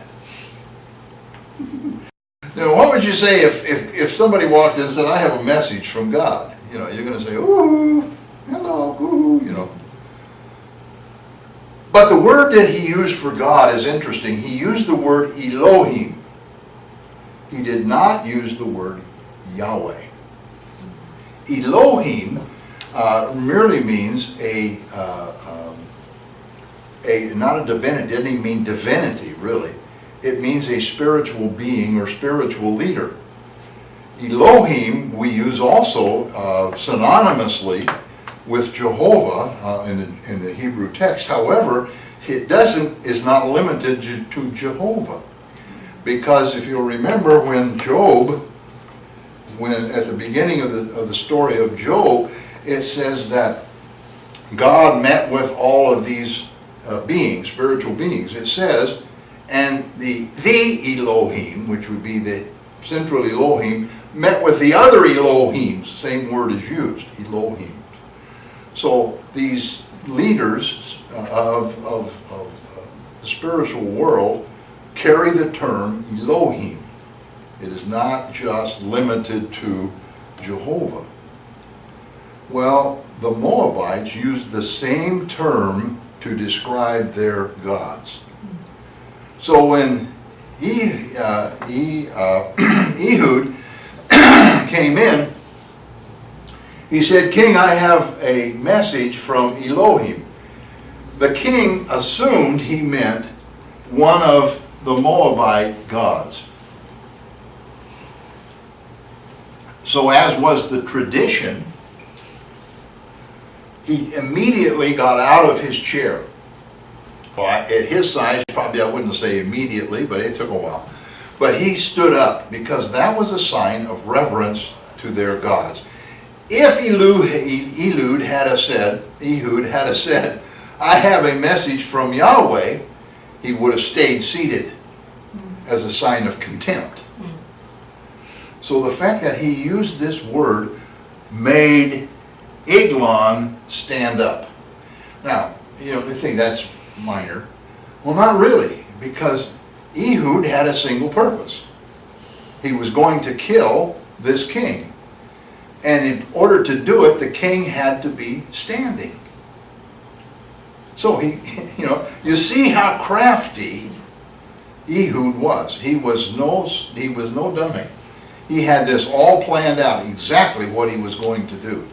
Now, what would you say if somebody walked in and said, "I have a message from God"? You're going to say, "Ooh, hello, ooh," But the word that he used for God is interesting. He used the word Elohim. He did not use the word Yahweh. Elohim merely means not a divinity. It doesn't even mean divinity, really. It means a spiritual being or spiritual leader. Elohim we use also synonymously with Jehovah in the Hebrew text. However, is not limited to Jehovah, because if you'll remember when at the beginning of the story of Job, it says that God met with all of these beings, spiritual beings. It says, and the Elohim, which would be the central Elohim, met with the other Elohims. Same word is used, Elohim. So these leaders of the spiritual world carry the term Elohim. It is not just limited to Jehovah. Well, the Moabites used the same term to describe their gods. So when Ehud came in, he said, "King, I have a message from Elohim." The king assumed he meant one of the Moabite gods. So as was the tradition, he immediately got out of his chair. Well, at his size, probably I wouldn't say immediately, but it took a while. But he stood up because that was a sign of reverence to their gods. If Ehud had said, "I have a message from Yahweh," he would have stayed seated as a sign of contempt. So the fact that he used this word made Eglon stand up. Now, you think that's minor. Well, not really, because Ehud had a single purpose. He was going to kill this king. And in order to do it, the king had to be standing. So you see how crafty Ehud was. He was no dummy. He had this all planned out, exactly what he was going to do.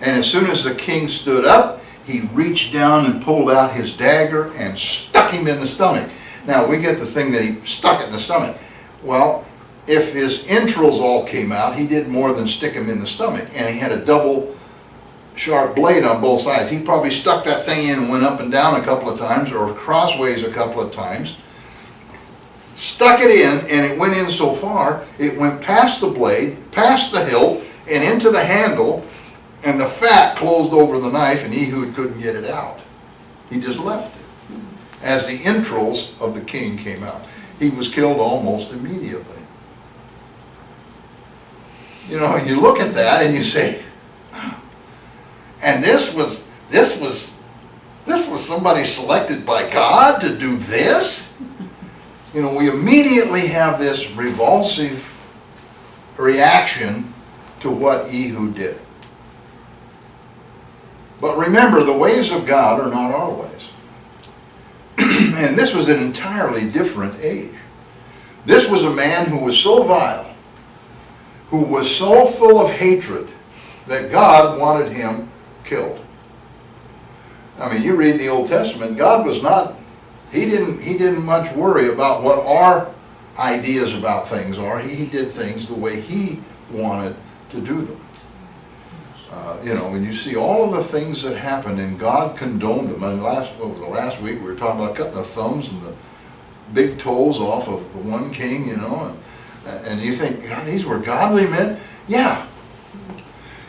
And as soon as the king stood up, he reached down and pulled out his dagger and stuck him in the stomach. Now, we get the thing that he stuck it in the stomach. Well, if his entrails all came out, he did more than stick him in the stomach. And he had a double sharp blade on both sides. He probably stuck that thing in and went up and down a couple of times, or crossways a couple of times. Stuck it in, and it went in so far, it went past the blade, past the hilt, and into the handle, and the fat closed over the knife, and Ehud couldn't get it out. He just left it. As the entrails of the king came out, he was killed almost immediately. You look at that and you say, and this was somebody selected by God to do this? We immediately have this revulsive reaction to what Ehud did. But remember, the ways of God are not our ways. And this was an entirely different age. This was a man who was so vile, who was so full of hatred, that God wanted him killed. I mean, you read the Old Testament, God was not, he didn't much worry about what our ideas about things are. He did things the way he wanted to do them. You know, when you see all of the things that happened and God condoned them. And last week we were talking about cutting the thumbs and the big toes off of the one king, you know, and you think, God, these were godly men? Yeah.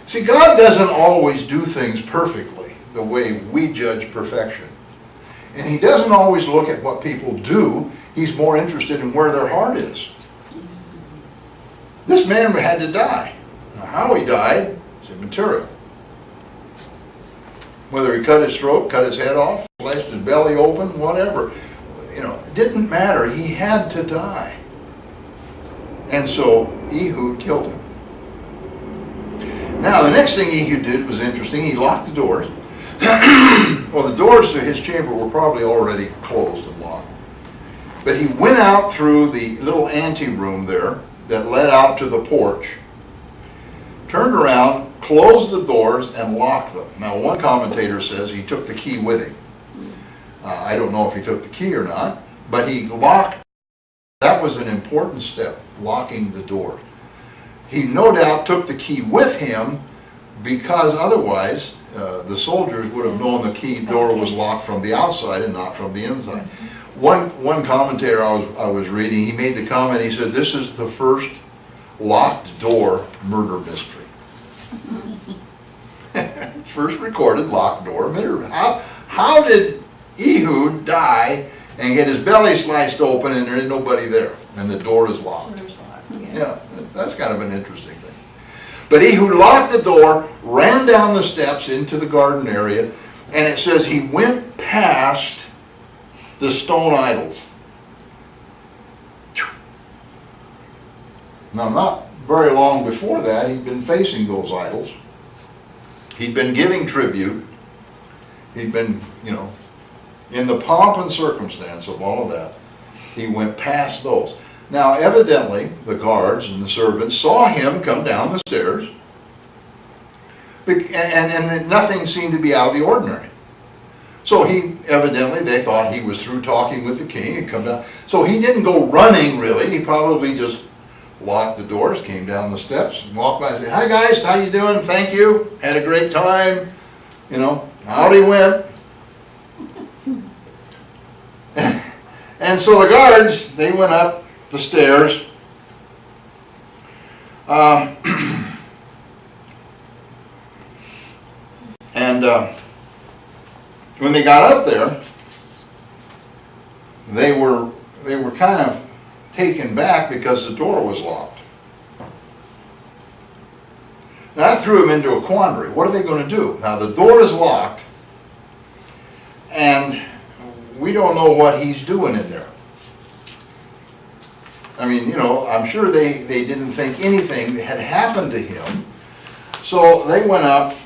See, God doesn't always do things perfectly the way we judge perfection. And he doesn't always look at what people do. He's more interested in where their heart is. This man had to die. Now, how he died is immaterial. Whether he cut his throat, cut his head off, sliced his belly open, whatever. You know, it didn't matter. He had to die. And so Ehud killed him. Now, the next thing Ehud did was interesting. He locked the doors. Well, the doors to his chamber were probably already closed and locked. But he went out through the little anteroom there that led out to the porch, turned around, closed the doors, and locked them. Now, one commentator says he took the key with him. I don't know if he took the key or not, but he locked. That was an important step, locking the door. He no doubt took the key with him because otherwise the soldiers would have known the key door was locked from the outside and not from the inside. One commentator I was reading, he made the comment, he said, this is the first locked door murder mystery. First recorded locked door murder. How did Ehud die and get his belly sliced open and there is nobody there and the door is locked? Yeah, that's kind of an interesting thing. But Ehud locked the door, ran down the steps into the garden area, and it says he went past the stone idols. Now, not very long before that, he'd been facing those idols. He'd been giving tribute. He'd been, you know, in the pomp and circumstance of all of that, he went past those. Now, evidently, the guards and the servants saw him come down the stairs, and nothing seemed to be out of the ordinary. So evidently, they thought he was through talking with the king and come down. So he didn't go running, really. He probably just locked the doors, came down the steps, and walked by and said, hi guys, how you doing? Thank you. Had a great time. You know, out he went. And so the guards, they went up the stairs. When they got up there, they were kind of taken back because the door was locked. Now that threw them into a quandary. What are they going to do? Now the door is locked, and we don't know what he's doing in there. I mean, you know, I'm sure they didn't think anything had happened to him. So they went up,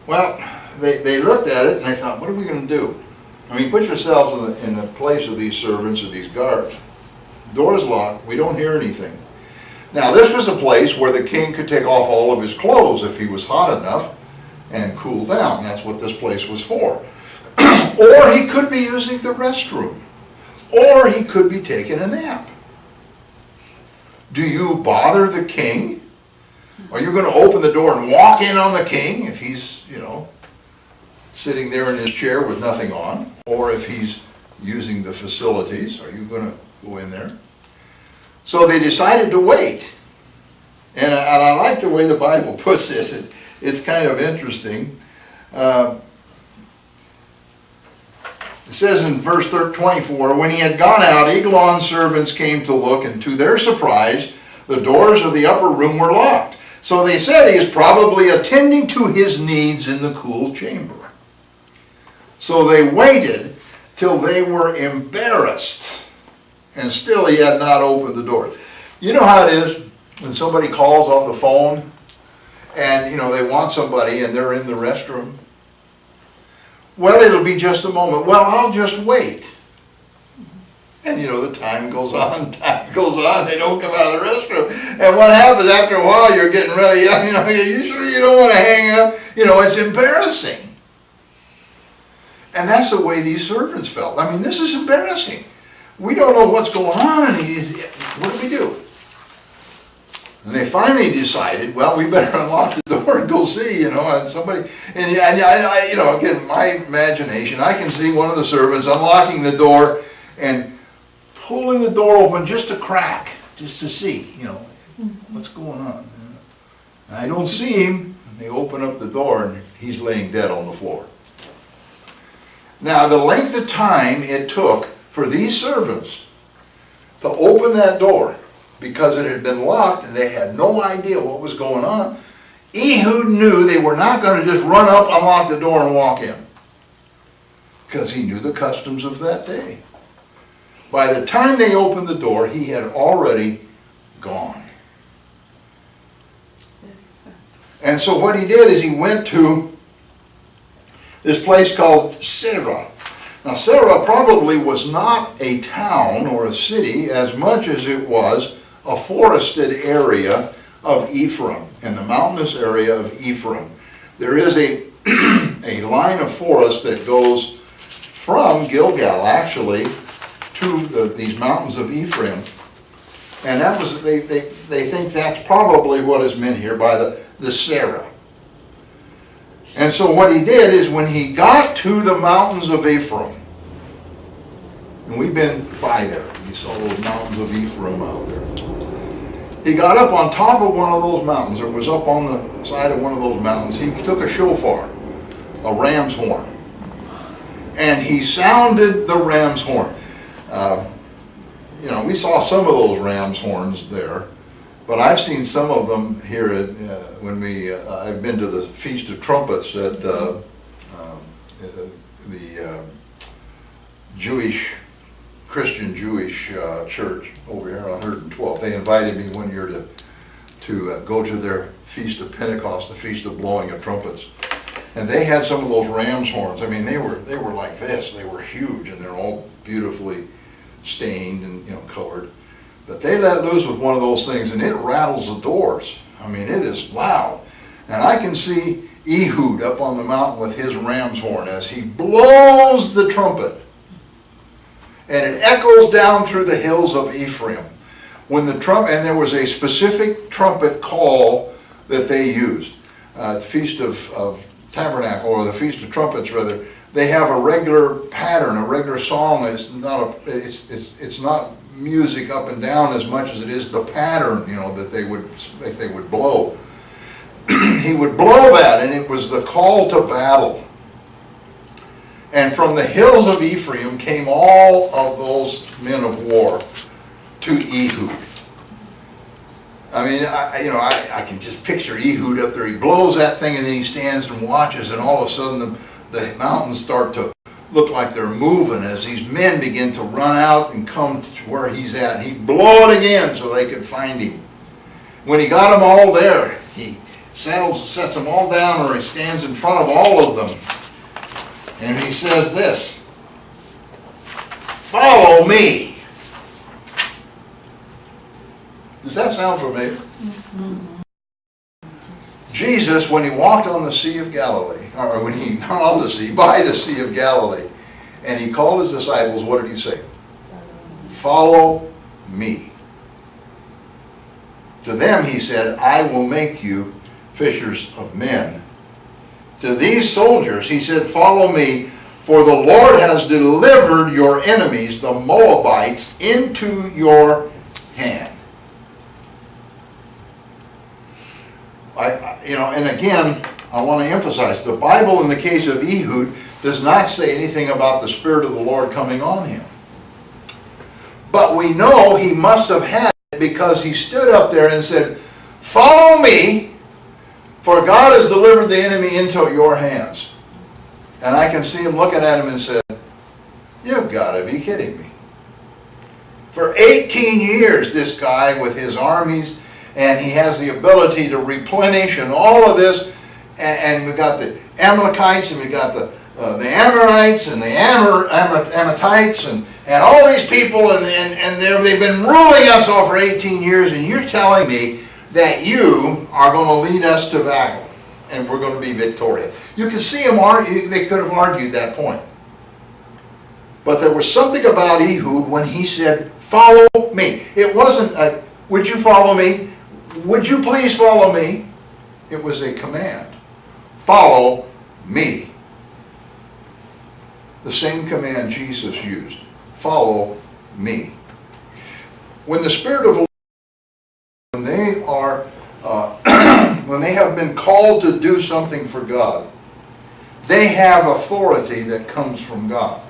well, they looked at it and they thought, what are we going to do? I mean, put yourselves in the place of these servants or these guards. Door's locked, we don't hear anything. Now, this was a place where the king could take off all of his clothes if he was hot enough and cool down. That's what this place was for. Or he could be using the restroom. Or he could be taking a nap. Do you bother the king? Are you going to open the door and walk in on the king if he's, you know, sitting there in his chair with nothing on? Or if he's using the facilities, are you going to go in there? So they decided to wait. And I like the way the Bible puts this. It's kind of interesting. It says in verse 24, when he had gone out, Eglon's servants came to look, and to their surprise, the doors of the upper room were locked. So they said he is probably attending to his needs in the cool chamber. So they waited till they were embarrassed, and still he had not opened the door. You know how it is when somebody calls on the phone, and you know they want somebody and they're in the restroom? Well, it'll be just a moment. Well, I'll just wait. And you know, the time goes on, they don't come out of the restroom. And what happens after a while, you're getting ready, you know, you sure you don't want to hang up? You know, it's embarrassing. And that's the way these servants felt. I mean, this is embarrassing. We don't know what's going on. What do we do? And they finally decided, well, we better unlock the door and go see, you know, and somebody, and I, you know, again, my imagination, I can see one of the servants unlocking the door and pulling the door open just a crack, just to see, you know, what's going on. And I don't see him, and they open up the door and he's laying dead on the floor. Now, the length of time it took for these servants to open that door, because it had been locked and they had no idea what was going on, Ehud knew they were not going to just run up, unlock the door, and walk in. Because he knew the customs of that day. By the time they opened the door, he had already gone. And so what he did is he went to this place called Serah. Now, Serah probably was not a town or a city as much as it was a forested area of Ephraim, in the mountainous area of Ephraim. There is a line of forest that goes from Gilgal, actually, to these mountains of Ephraim. And that was, they think that's probably what is meant here by the Serah. And so what he did is when he got to the mountains of Ephraim, and we've been by there, we saw those mountains of Ephraim out there. He got up on top of one of those mountains, or was up on the side of one of those mountains. He took a shofar, a ram's horn, and he sounded the ram's horn. You know, we saw some of those ram's horns there, but I've seen some of them here at, when I've been to the Feast of Trumpets at the Christian Jewish church over here on 112th. They invited me one year to go to their Feast of Pentecost, the Feast of Blowing of Trumpets. And they had some of those ram's horns. I mean, they were like this. They were huge, and they're all beautifully stained and, you know, colored. But they let loose with one of those things, and it rattles the doors. I mean, it is loud. And I can see Ehud up on the mountain with his ram's horn as he blows the trumpet. And it echoes down through the hills of Ephraim. When the and there was a specific trumpet call that they used. At the Feast of Tabernacle, or the Feast of Trumpets rather, they have a regular pattern, a regular song. It's not music up and down as much as it is the pattern, you know, that they would blow. He would blow that, and it was the call to battle. And from the hills of Ephraim came all of those men of war to Ehud. I mean, I can just picture Ehud up there. He blows that thing, and then he stands and watches, and all of a sudden the mountains start to look like they're moving as these men begin to run out and come to where he's at. He'd blow it again so they could find him. When he got them all there, he sets them all down, or he stands in front of all of them. And he says this, "Follow me." Does that sound familiar? Mm-hmm. Jesus, when he walked on the Sea of Galilee, or when he, not on the sea, by the Sea of Galilee, and he called his disciples, what did he say? Follow me. To them he said, I will make you fishers of men. To these soldiers he said, follow me, for the Lord has delivered your enemies, the Moabites, into your hand. And again, I want to emphasize, the Bible in the case of Ehud does not say anything about the Spirit of the Lord coming on him. But we know he must have had it because he stood up there and said, follow me, for God has delivered the enemy into your hands. And I can see him looking at him and said, you've got to be kidding me. For 18 years, this guy with his armies, and he has the ability to replenish and all of this, and we've got the Amalekites, and we've got the Amorites, and the Ammonites, and all these people, and they've been ruling us over 18 years, and you're telling me that you are going to lead us to battle, and we're going to be victorious. You can see them argue, they could have argued that point. But there was something about Ehud when he said, follow me. It wasn't a, would you follow me? would you please follow me? It was a command. Follow me. The same command Jesus used. Follow me. When the Spirit of the Lord, when they are, when they have been called to do something for God, they have authority that comes from God.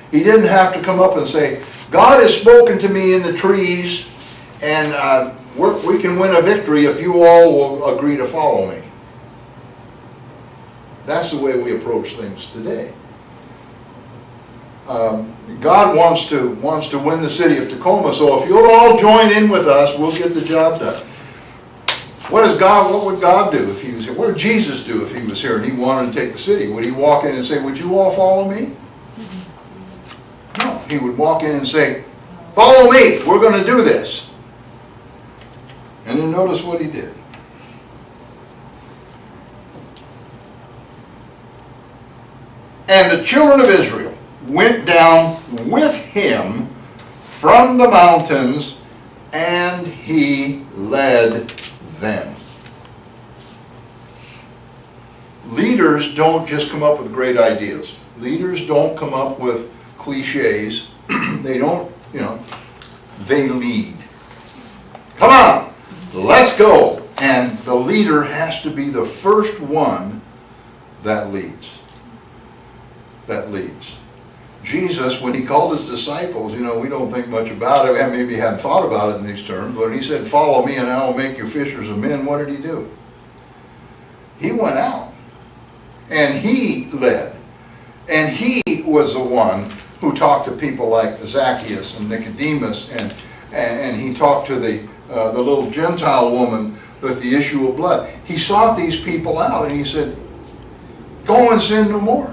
He didn't have to come up and say, God has spoken to me in the trees, and we can win a victory if you all will agree to follow me. That's the way we approach things today. God wants to win the city of Tacoma, so if you'll all join in with us, we'll get the job done. What would God do if he was here? What would Jesus do if he was here and he wanted to take the city? Would he walk in and say, would you all follow me? No, he would walk in and say, follow me, we're going to do this. And then notice what he did. And the children of Israel went down with him from the mountains, and he led them. Leaders don't just come up with great ideas. Leaders don't come up with cliches. They don't, they lead. Come on, let's go. And the leader has to be the first one that leads. That leads. Jesus, when he called his disciples, we don't think much about it. Maybe he hadn't thought about it in these terms, but when he said, follow me and I will make you fishers of men, what did he do? He went out and he led. And he was the one who talked to people like Zacchaeus and Nicodemus, and he talked to the little Gentile woman with the issue of blood. He sought these people out and he said, go and sin no more.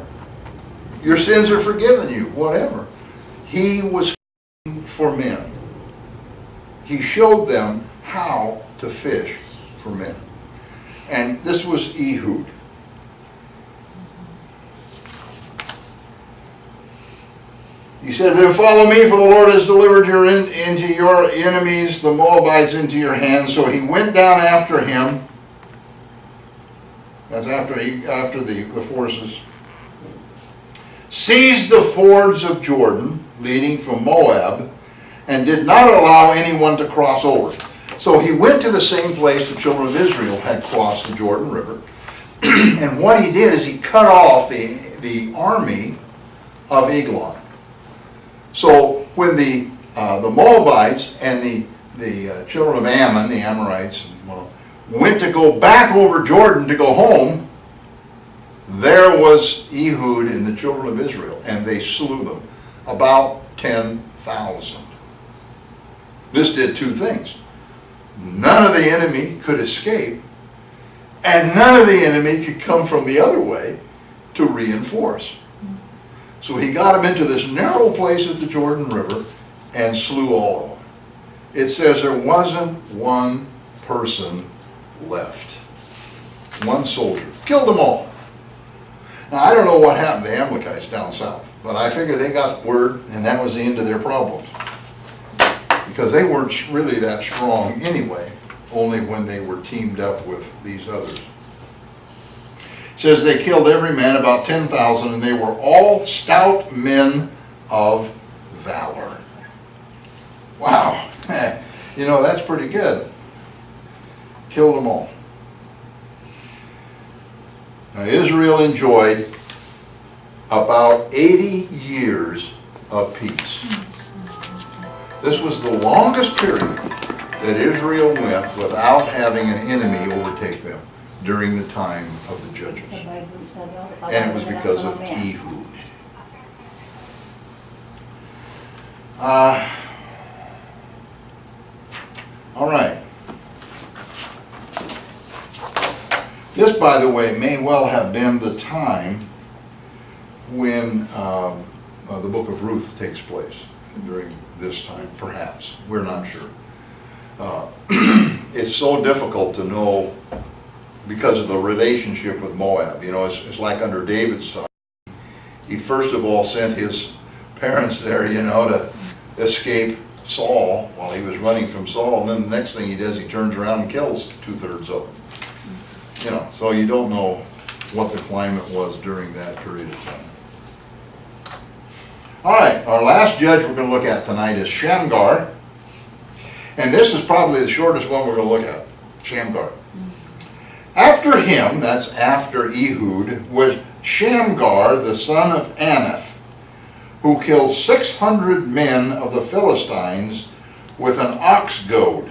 Your sins are forgiven you, whatever. He was for men. He showed them how to fish for men. And this was Ehud. He said, then follow me, for the Lord has delivered into your enemies, the Moabites, into your hands. So he went down after him. That's after the forces. Seized the fords of Jordan, leading from Moab, and did not allow anyone to cross over. So he went to the same place the children of Israel had crossed the Jordan River. And what he did is he cut off the army of Eglon. So when the Moabites and the children of Ammon, the Amorites, went to go back over Jordan to go home, there was Ehud and the children of Israel, and they slew them, about 10,000. This did two things. None of the enemy could escape, and none of the enemy could come from the other way to reinforce. So he got them into this narrow place at the Jordan River and slew all of them. It says there wasn't one person left. One soldier. Killed them all. Now, I don't know what happened to the Amalekites down south, but I figure they got word, and that was the end of their problems. Because they weren't really that strong anyway, only when they were teamed up with these others. It says they killed every man, about 10,000, and they were all stout men of valor. Wow. That's pretty good. Killed them all. Now, Israel enjoyed about 80 years of peace. This was the longest period that Israel went without having an enemy overtake them during the time of the judges. And it was because of Ehud. All right. This, by the way, may well have been the time when the book of Ruth takes place, during this time, perhaps. We're not sure. It's so difficult to know because of the relationship with Moab. It's like under David's time. He first of all sent his parents there, to escape Saul while he was running from Saul, and then the next thing he does, he turns around and kills 2/3 of them. You know, so you don't know what the climate was during that period of time. All right, our last judge we're going to look at tonight is Shamgar. And this is probably the shortest one we're going to look at, Shamgar. After him, that's after Ehud, was Shamgar, the son of Anath, who killed 600 men of the Philistines with an ox goad.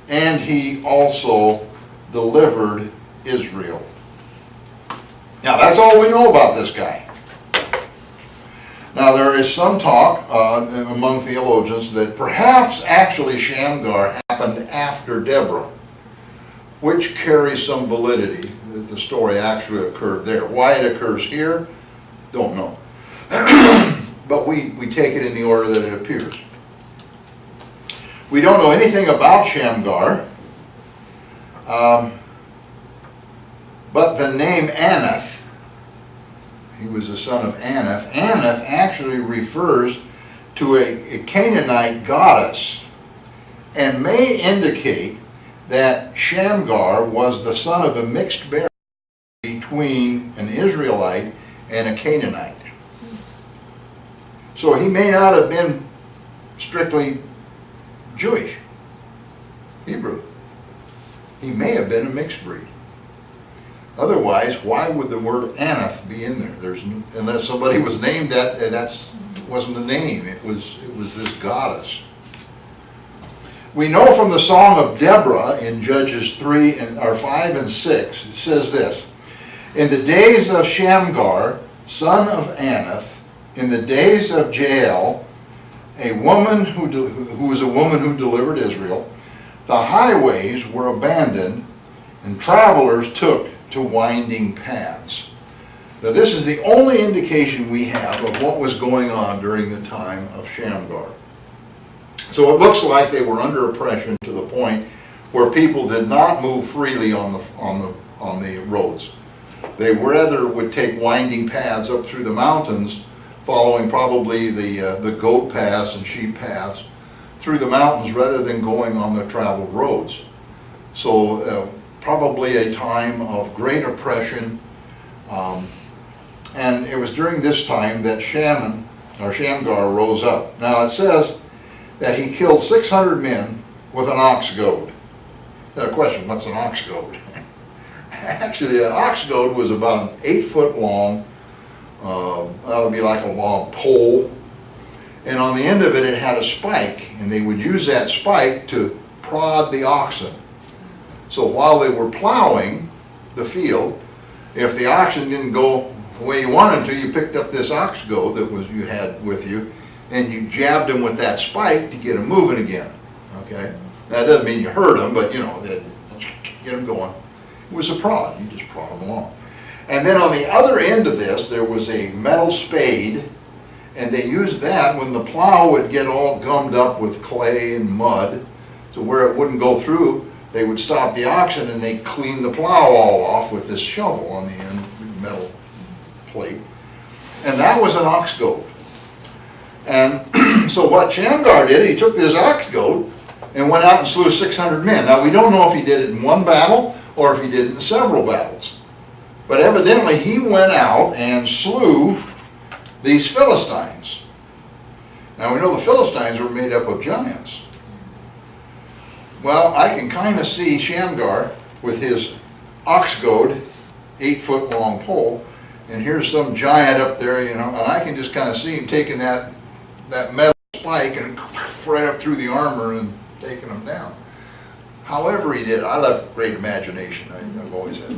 And he also delivered Israel. Now that's all we know about this guy. Now there is some talk among theologians that perhaps actually Shamgar happened after Deborah, which carries some validity that the story actually occurred there. Why it occurs here, don't know. But we take it in the order that it appears. We don't know anything about Shamgar, but the name Anath, he was the son of Anath. Anath actually refers to a Canaanite goddess and may indicate that Shamgar was the son of a mixed marriage between an Israelite and a Canaanite. So he may not have been strictly Jewish, Hebrew. He may have been a mixed breed. Otherwise, why would the word Anath be in there? Unless somebody was named that, and that wasn't a name. It was this goddess. We know from the Song of Deborah in Judges 5 and 6, it says this: in the days of Shamgar, son of Anath, in the days of Jael, a woman who was a woman who delivered Israel, the highways were abandoned, and travelers took to winding paths. Now this is the only indication we have of what was going on during the time of Shamgar. So it looks like they were under oppression to the point where people did not move freely on the roads. They rather would take winding paths up through the mountains, following probably the goat paths and sheep paths through the mountains rather than going on the traveled roads. So probably a time of great oppression, and it was during this time that Shamgar rose up. Now it says that he killed 600 men with an ox goad. Now, question, what's an ox goad? Actually, an ox goad was about an 8-foot long, that would be like a long pole, and on the end of it, it had a spike, and they would use that spike to prod the oxen. So while they were plowing the field, if the oxen didn't go the way you wanted to, you picked up this ox goad that you had with you, and you jabbed them with that spike to get them moving again. Okay, that doesn't mean you hurt them, but you know, get them going. It was a prod. You just prod them along. And then on the other end of this, there was a metal spade, and they used that when the plow would get all gummed up with clay and mud, to where it wouldn't go through. They would stop the oxen and they'd clean the plow all off with this shovel on the end, metal plate. And that was an ox goad. And so what Shamgar did, he took this ox goad and went out and slew 600 men. Now we don't know if he did it in one battle or if he did it in several battles. But evidently he went out and slew these Philistines. Now we know the Philistines were made up of giants. Well, I can kind of see Shamgar with his ox goad, 8-foot long pole, and here's some giant up there, you know, and I can just kind of see him taking that metal spike and right up through the armor and taking them down. However he did it, I love great imagination, I've always had.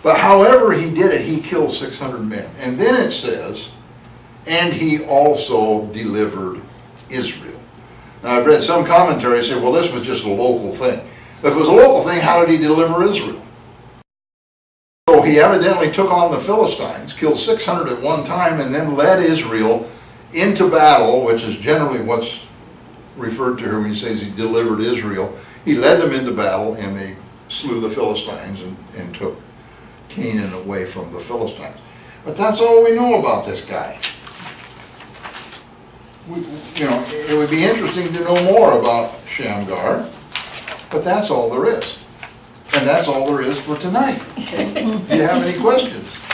But however he did it, he killed 600 men. And then it says, and he also delivered Israel. Now I've read some commentaries say, well, this was just a local thing. If it was a local thing, how did he deliver Israel? So he evidently took on the Philistines, killed 600 at one time, and then led Israel into battle, which is generally what's referred to here when he says he delivered Israel. He led them into battle, and they slew the Philistines and took Canaan away from the Philistines. But that's all we know about this guy. it would be interesting to know more about Shamgar, but that's all there is. And that's all there is for tonight. Do you have any questions?